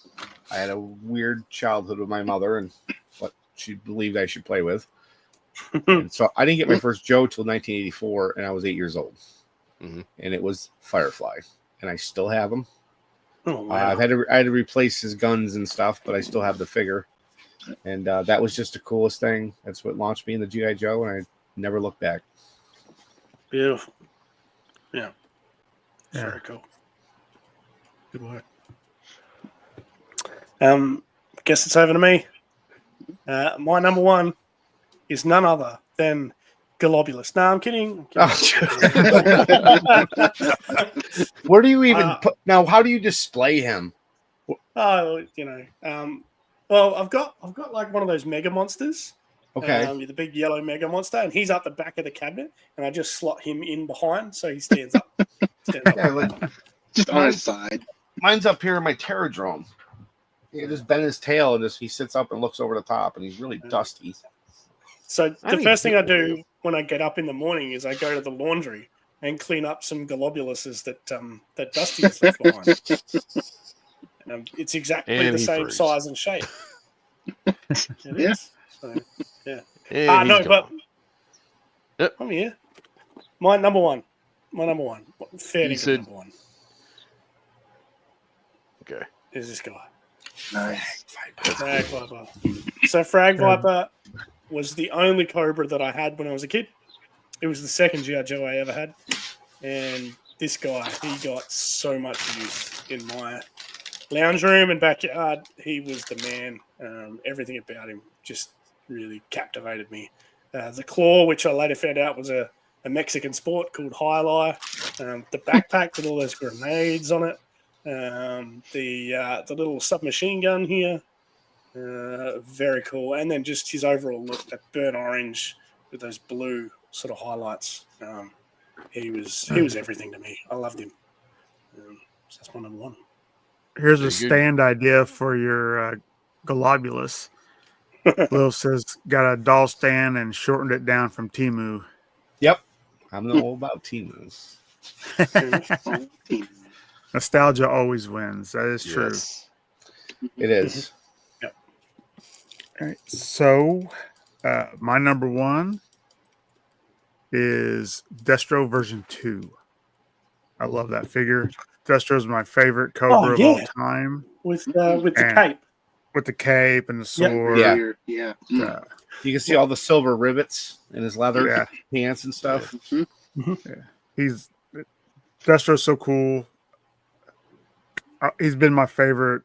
Speaker 4: I had a weird childhood with my mother and what she believed I should play with. And so I didn't get my first Joe till 1984, and I was 8 years old.
Speaker 2: Mm-hmm.
Speaker 4: And it was Firefly, and I still have him.
Speaker 3: Oh, wow.
Speaker 4: I had to replace his guns and stuff, but I still have the figure. And that was just the coolest thing. That's what launched me in the G.I. Joe, and I never looked back.
Speaker 3: Beautiful. Yeah.
Speaker 1: Yeah.
Speaker 3: Very cool. Good work. I guess it's over to me. My number one is none other than Globulus. No, I'm kidding.
Speaker 4: Where do you even put now? How do you display him?
Speaker 3: Oh, well, I've got like one of those mega monsters.
Speaker 4: Okay.
Speaker 3: The big yellow mega monster, and he's up the back of the cabinet, and I just slot him in behind so he stands up.
Speaker 5: Just on his side.
Speaker 4: Mine's up here in my Terradrome. He just bent his tail and he sits up and looks over the top, and he's really dusty.
Speaker 3: So the first thing I do when I get up in the morning is I go to the laundry and clean up some Globuluses that Dusty has left behind. It's exactly the same size and shape. It is. So, yeah. No, but
Speaker 2: yep.
Speaker 3: I'm here. My number one. Fair dinkum number one.
Speaker 2: Okay.
Speaker 3: Is this guy.
Speaker 5: Nice.
Speaker 3: Frag Viper. So Frag Viper was the only Cobra that I had when I was a kid. It was the second G.I. Joe I ever had. And this guy, he got so much use in my lounge room and backyard. He was the man. Everything about him just really captivated me. The claw, which I later found out was a Mexican sport called Highlight. The backpack with all those grenades on it. The little submachine gun here. Very cool. And then just his overall look, that burnt orange with those blue sort of highlights. He was everything to me. I loved him. So that's my number one.
Speaker 1: Here's a stand idea for your Globulus. Will says got a doll stand and shortened it down from Temu.
Speaker 4: Yep. I'm all about Temu.
Speaker 1: Nostalgia always wins. That is true.
Speaker 2: Yes.
Speaker 4: It is.
Speaker 3: Yep.
Speaker 1: All right. So my number one is Destro version 2. I love that figure. Destro's my favorite Cobra of all time.
Speaker 3: With the cape.
Speaker 1: With the cape and the sword.
Speaker 5: Yeah.
Speaker 4: You can see all the silver rivets in his leather pants and stuff.
Speaker 1: Yeah. Destro's so cool. He's been my favorite.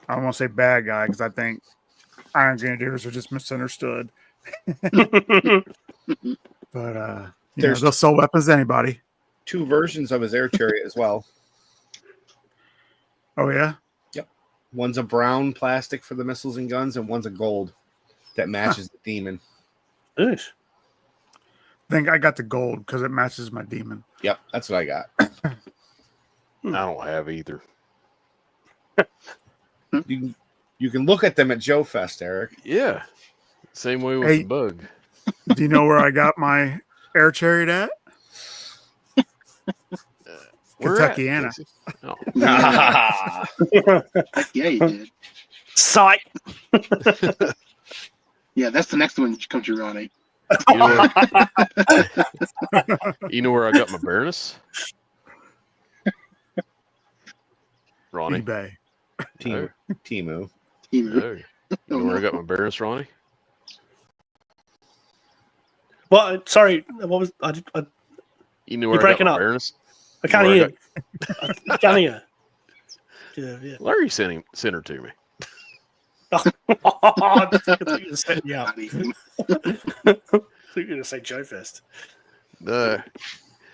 Speaker 1: I don't want to say bad guy because I think Iron Grenadiers are just misunderstood. But they'll sell weapons to anybody.
Speaker 4: 2 versions of his air chariot as well.
Speaker 1: Oh yeah.
Speaker 4: Yep. One's a brown plastic for the missiles and guns, and one's a gold. that matches the demon.
Speaker 3: Nice.
Speaker 1: I think I got the gold because it matches my demon.
Speaker 4: Yep, that's what I got.
Speaker 2: I don't have either.
Speaker 4: You can look at them at Joe Fest, Eric.
Speaker 2: Yeah. Same way with
Speaker 1: Hey.
Speaker 2: the bug.
Speaker 1: Do you know where I got my air chariot at?
Speaker 2: Where at,
Speaker 1: Kentuckiana.
Speaker 2: Casey? Oh.
Speaker 5: Yeah, you did.
Speaker 3: Sight.
Speaker 5: Yeah, that's the next one that comes to Ronnie.
Speaker 2: You know where I got my Baroness? Ronnie?
Speaker 1: eBay.
Speaker 4: Timu.
Speaker 5: Team.
Speaker 2: No. You know where I got my Baroness, Ronnie?
Speaker 3: Well, sorry. What was I?
Speaker 2: You know
Speaker 3: You're
Speaker 2: where I got
Speaker 3: breaking
Speaker 2: my
Speaker 3: up.
Speaker 2: Baroness?
Speaker 3: I can't
Speaker 2: Where
Speaker 3: hear. I can't hear. Yeah.
Speaker 2: Larry sent her to me.
Speaker 3: I thought you were gonna say, yeah. I thought you were going to say Joe Fest.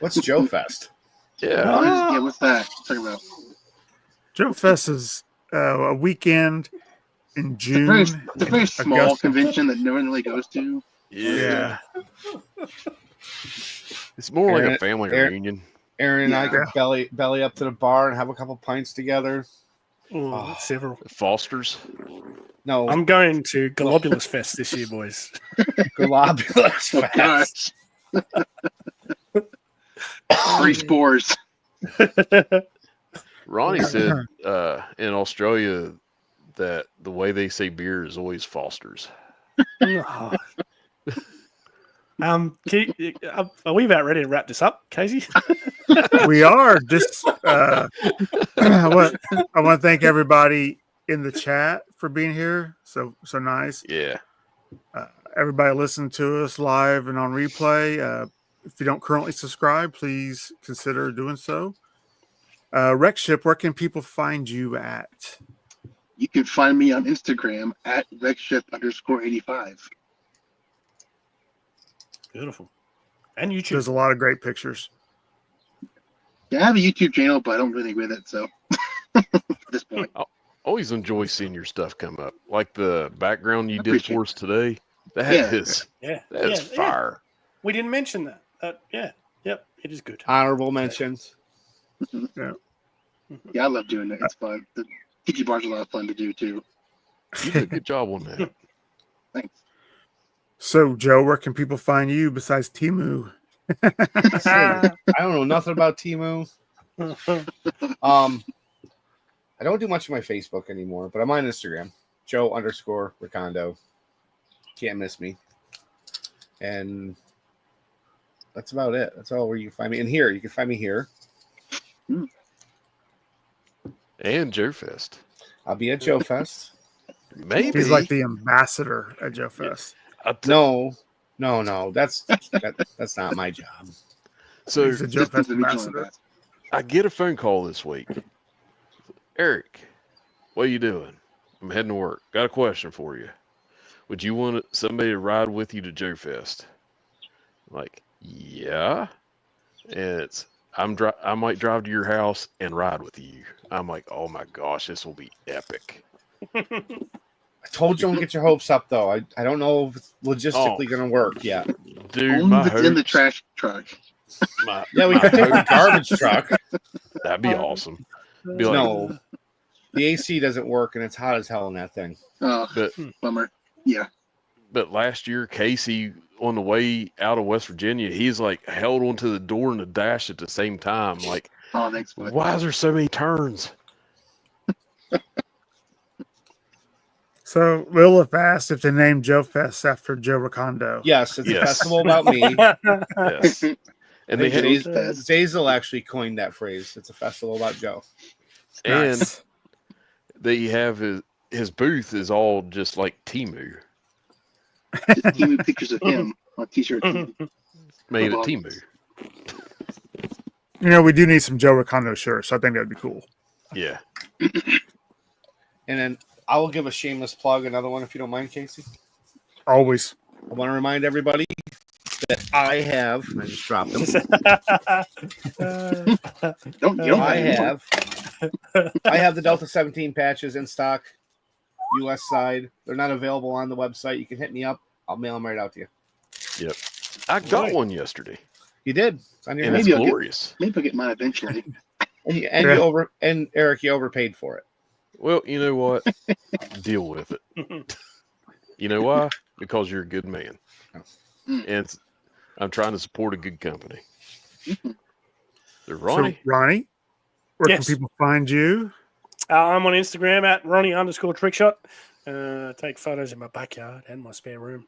Speaker 4: What's Joe Fest?
Speaker 2: Yeah.
Speaker 5: Yeah, what's that? Talking about?
Speaker 1: Joe Fest is a weekend in June.
Speaker 5: It's a very small
Speaker 1: Augusta.
Speaker 5: convention that no one really goes to.
Speaker 2: Yeah. It's more like a family reunion.
Speaker 4: Aaron and I
Speaker 5: Yeah.
Speaker 4: could belly up to the bar and have a couple pints together.
Speaker 3: Oh, several.
Speaker 2: Fosters.
Speaker 4: No,
Speaker 3: I'm going to Globulus Fest this year, boys.
Speaker 4: Globulus
Speaker 5: Oh,
Speaker 4: Fest.
Speaker 5: gosh. 3 spores.
Speaker 2: Ronnie said in Australia that the way they say beer is always Foster's.
Speaker 3: Oh. Are we about ready to wrap this up, Casey?
Speaker 1: We are just I want to thank everybody in the chat for being here. So nice.
Speaker 2: Yeah.
Speaker 1: Everybody listen to us live and on replay. If you don't currently subscribe, please consider doing so. Wreckship, where can people find you at?
Speaker 5: You can find me on Instagram at Wreckship_85.
Speaker 3: Beautiful. And YouTube.
Speaker 1: There's a lot of great pictures.
Speaker 5: Yeah, I have a YouTube channel, but I don't really with it, so at this point.
Speaker 2: Always enjoy seeing your stuff come up. Like the background you did
Speaker 5: Appreciate
Speaker 2: for us today. That
Speaker 5: Yeah.
Speaker 2: is
Speaker 3: Yeah.
Speaker 2: that is
Speaker 3: Yeah.
Speaker 2: fire.
Speaker 3: We didn't mention that. Yep. It is good.
Speaker 4: Honorable mentions.
Speaker 5: Yeah, I love doing it. It's fun. The tiki bar's a lot of fun to do too.
Speaker 2: You did a good job on that.
Speaker 5: Thanks.
Speaker 1: So, Joe, where can people find you besides Timu?
Speaker 4: I don't know nothing about Timu. I don't do much of my Facebook anymore, but I'm on Instagram. Joe_Recondo. Can't miss me. And that's about it. That's all where you can find me. And here, you can find me here.
Speaker 2: And Joe Fest.
Speaker 4: I'll be at Joe Fest.
Speaker 2: Maybe
Speaker 1: He's like the ambassador at Joe Fest.
Speaker 4: No. That's not my job.
Speaker 2: So
Speaker 1: He's a Joe
Speaker 5: Just
Speaker 1: Fest
Speaker 5: the regional
Speaker 1: ambassador.
Speaker 5: ambassador.
Speaker 2: I get a phone call this week. Eric, what are you doing? I'm heading to work. Got a question for you. Would you want somebody to ride with you to Joe Fest? I'm like, yeah. And it's I might drive to your house and ride with you. I'm like, oh my gosh, this will be epic.
Speaker 4: I told you don't get your hopes up, though. I don't know if it's logistically going to work yet.
Speaker 2: Dude,
Speaker 5: Only
Speaker 2: my
Speaker 5: if it's in the
Speaker 2: hopes-
Speaker 5: trash truck.
Speaker 4: Yeah, we
Speaker 2: my
Speaker 4: could take a
Speaker 2: hopes-
Speaker 4: garbage truck.
Speaker 2: That'd be awesome. Be like,
Speaker 4: No, the AC doesn't work, and it's hot as hell in that thing.
Speaker 5: Oh,
Speaker 2: but
Speaker 5: bummer. Yeah.
Speaker 2: But last year, Casey, on the way out of West Virginia, he's like held onto the door and the dash at the same time. Like,
Speaker 5: Oh, thanks, bud.
Speaker 2: why is there so many turns?
Speaker 1: So, Lilith asked if they named Joe Fest after Joe Recondo.
Speaker 4: Yes, it's a
Speaker 2: Yes.
Speaker 4: festival about me.
Speaker 2: Yes. And they had,
Speaker 4: Zazel actually coined that phrase. It's a festival about Joe.
Speaker 2: and
Speaker 1: Nice.
Speaker 2: they have his booth is all just like Timu,
Speaker 5: Just give me pictures of him on t-shirts.
Speaker 2: made at
Speaker 5: Well,
Speaker 2: Timu.
Speaker 1: You know, we do need some Joe Recondo shirts, so I think that'd be cool.
Speaker 2: Yeah.
Speaker 4: And then I will give a shameless plug, another one, if you don't mind, Casey.
Speaker 1: Always.
Speaker 4: I want to remind everybody that I have. I just dropped them.
Speaker 5: You don't
Speaker 4: I have the Delta 17 patches in stock. U.S. side. They're not available on the website. You can hit me up. I'll mail them right out to you.
Speaker 2: Yep. I got one yesterday.
Speaker 4: You did. It's on your
Speaker 2: And it's
Speaker 5: Maybe
Speaker 2: glorious.
Speaker 5: Maybe I'll get mine eventually.
Speaker 4: and Eric, you overpaid for it.
Speaker 2: Well, you know what? Deal with it. You know why? Because you're a good man. And I'm trying to support a good company. So, Ronnie?
Speaker 1: So, Ronnie, where
Speaker 3: Yes.
Speaker 1: can people find you?
Speaker 3: I'm on Instagram at Ronnie_Trickshot. Take photos in my backyard and my spare room.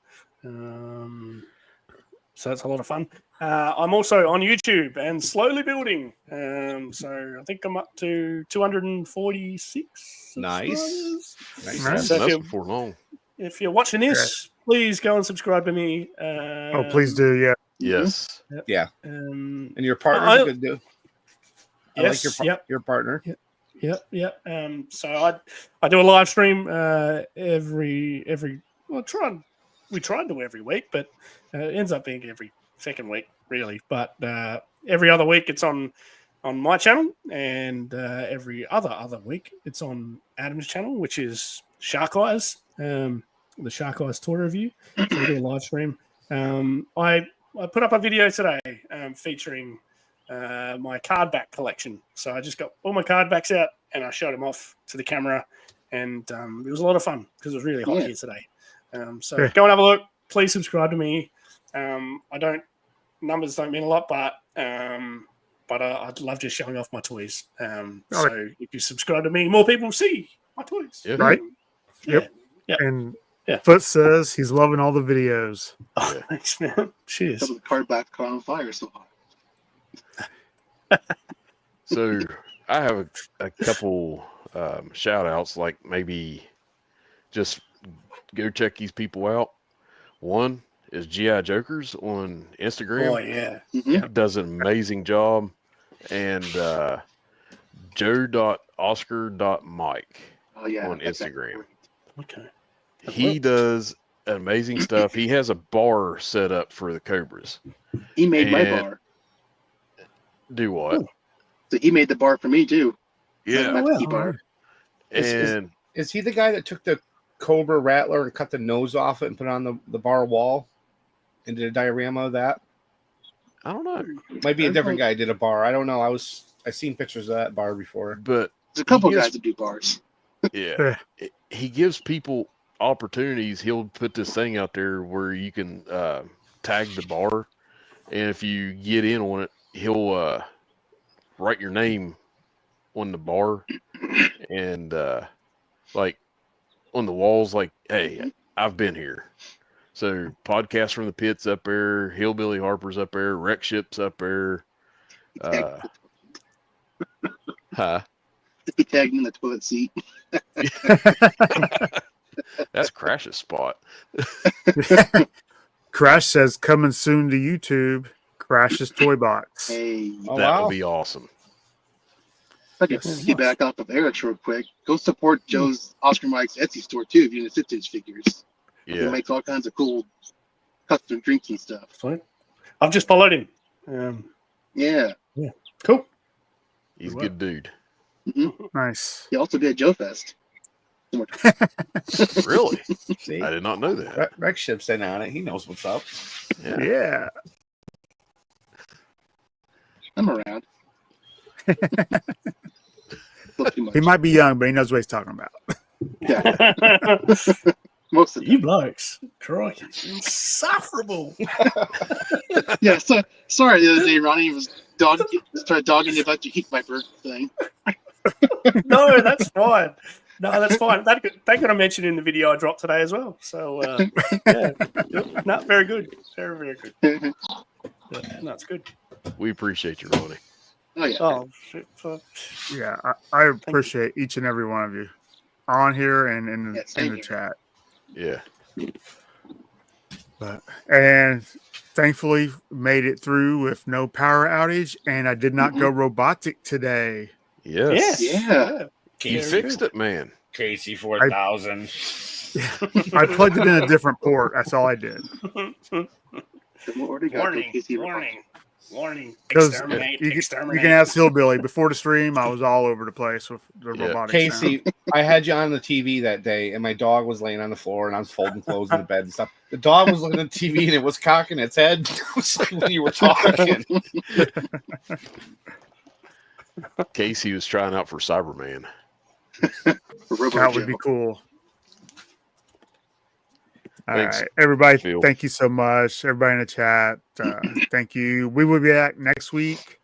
Speaker 3: So that's a lot of fun. I'm also on YouTube and slowly building. So I think I'm up to 246
Speaker 4: Nice.
Speaker 3: subscribers.
Speaker 1: Nice.
Speaker 3: So
Speaker 2: That's before long.
Speaker 3: if you're watching this, please go and subscribe to me.
Speaker 1: Oh, please do. Yeah.
Speaker 2: Yes.
Speaker 4: Yeah.
Speaker 3: And
Speaker 4: your partner's a good dude. I
Speaker 3: yes,
Speaker 4: like your partner.
Speaker 3: Yep. So I do a live stream every we try and do every week, but it ends up being every second week, really. But every other week it's on my channel, and every other week it's on Adam's channel, which is Shark Eyes, the Shark Eyes tour review. So we do a live stream. I put up a video today featuring my card back collection. So I just got all my card backs out and I showed them off to the camera, and it was a lot of fun because it was really hot here today. So go and have a look. Please subscribe to me. Numbers don't mean a lot, but I'd love just showing off my toys. So if you subscribe to me, more people see my toys.
Speaker 2: Yeah.
Speaker 1: Right?
Speaker 3: Yeah.
Speaker 1: And Foot says he's loving all the videos.
Speaker 3: Oh, thanks, man. Cheers.
Speaker 5: The card back car on fire so hot.
Speaker 2: So I have a couple shout outs, like maybe just go check these people out. One is GI Jokers on Instagram.
Speaker 3: Oh, yeah.
Speaker 2: He does an amazing job. And joe.oscar.mike on Instagram.
Speaker 3: Okay.
Speaker 2: He does amazing stuff. He has a bar set up for the Cobras.
Speaker 5: He made my bar.
Speaker 2: Do what?
Speaker 5: Ooh. So he made the bar for me too.
Speaker 2: Yeah.
Speaker 5: My key bar.
Speaker 2: And
Speaker 4: is he the guy that took the Cobra Rattler and cut the nose off it and put it on the bar wall and did a diorama of that?
Speaker 2: I don't know.
Speaker 4: Might be a different guy did a bar. I don't know. I've seen pictures of that bar before.
Speaker 2: But
Speaker 5: there's a couple guys that do bars.
Speaker 2: Yeah. He gives people opportunities. He'll put this thing out there where you can tag the bar, and if you get in on it, he'll write your name on the bar and like on the walls, like, hey, I've been here. So Podcast from the Pit's up there, Hillbilly Harper's up there, Wreckship's up there.
Speaker 5: If he tagged me in the toilet seat.
Speaker 2: That's Crash's spot.
Speaker 1: Crash says coming soon to YouTube. Crash's Toy Box.
Speaker 5: Hey,
Speaker 2: that would be awesome.
Speaker 5: If I could get back off of ARAH real quick, go support Joe's Oscar Mike's Etsy store too if you're into vintage figures.
Speaker 2: Yeah.
Speaker 5: He makes all kinds of cool custom drinking stuff.
Speaker 3: Sweet. I've just followed him.
Speaker 5: Yeah.
Speaker 3: Cool.
Speaker 2: He's a good dude.
Speaker 5: Mm-hmm.
Speaker 1: Nice.
Speaker 5: He also did a Joe Fest.
Speaker 2: Really?
Speaker 4: See?
Speaker 2: I did not know that.
Speaker 4: Wreckship's in on it. He knows what's up.
Speaker 1: Yeah.
Speaker 5: I'm around.
Speaker 1: He might be young, but he knows what he's talking about.
Speaker 5: Yeah. Most of
Speaker 3: you blokes, crikey, insufferable.
Speaker 5: Yeah, so sorry the other day Ronnie was started dogging you about your heat viper thing.
Speaker 3: No, that's fine. No, that's fine. They got a mention in the video I dropped today as well. So yeah, no, very good, very, very good. No, it's good.
Speaker 2: We appreciate you, Ronnie.
Speaker 5: Oh yeah.
Speaker 3: Oh, shit.
Speaker 1: Yeah, I appreciate each and every one of you on here and in the chat.
Speaker 2: Yeah.
Speaker 1: And thankfully made it through with no power outage, and I did not go robotic today.
Speaker 2: Yes.
Speaker 5: Yeah.
Speaker 2: You fixed it, man.
Speaker 4: Casey 4000.
Speaker 1: I plugged it in a different port. That's all I did.
Speaker 3: Warning. Warning,
Speaker 1: 'Cause
Speaker 3: exterminate,
Speaker 1: you
Speaker 3: exterminate.
Speaker 1: can ask Hillbilly. Before the stream, I was all over the place with the robotic
Speaker 4: Casey,
Speaker 1: sound.
Speaker 4: I had you on the TV that day, and my dog was laying on the floor, and I was folding clothes in the bed and stuff. The dog was looking at the TV, and it was cocking its head. It was like when you were talking.
Speaker 2: Casey was trying out for Cyberman.
Speaker 1: That would be cool. All
Speaker 2: Thanks,
Speaker 1: right, everybody.
Speaker 2: Phil.
Speaker 1: Thank you so much. Everybody in the chat. Thank you. We will be back next week.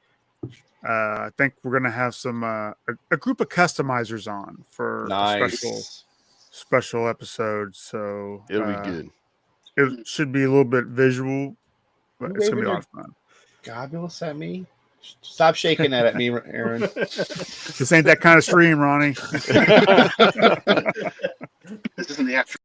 Speaker 1: I think we're gonna have some a group of customizers on for a special episode. So
Speaker 2: It'll be good.
Speaker 1: It should be a little bit visual, but it's gonna be a lot of fun.
Speaker 4: Gobulus at me. Stop shaking that at me, Aaron.
Speaker 1: This ain't that kind of stream, Ronnie.
Speaker 5: This isn't the after.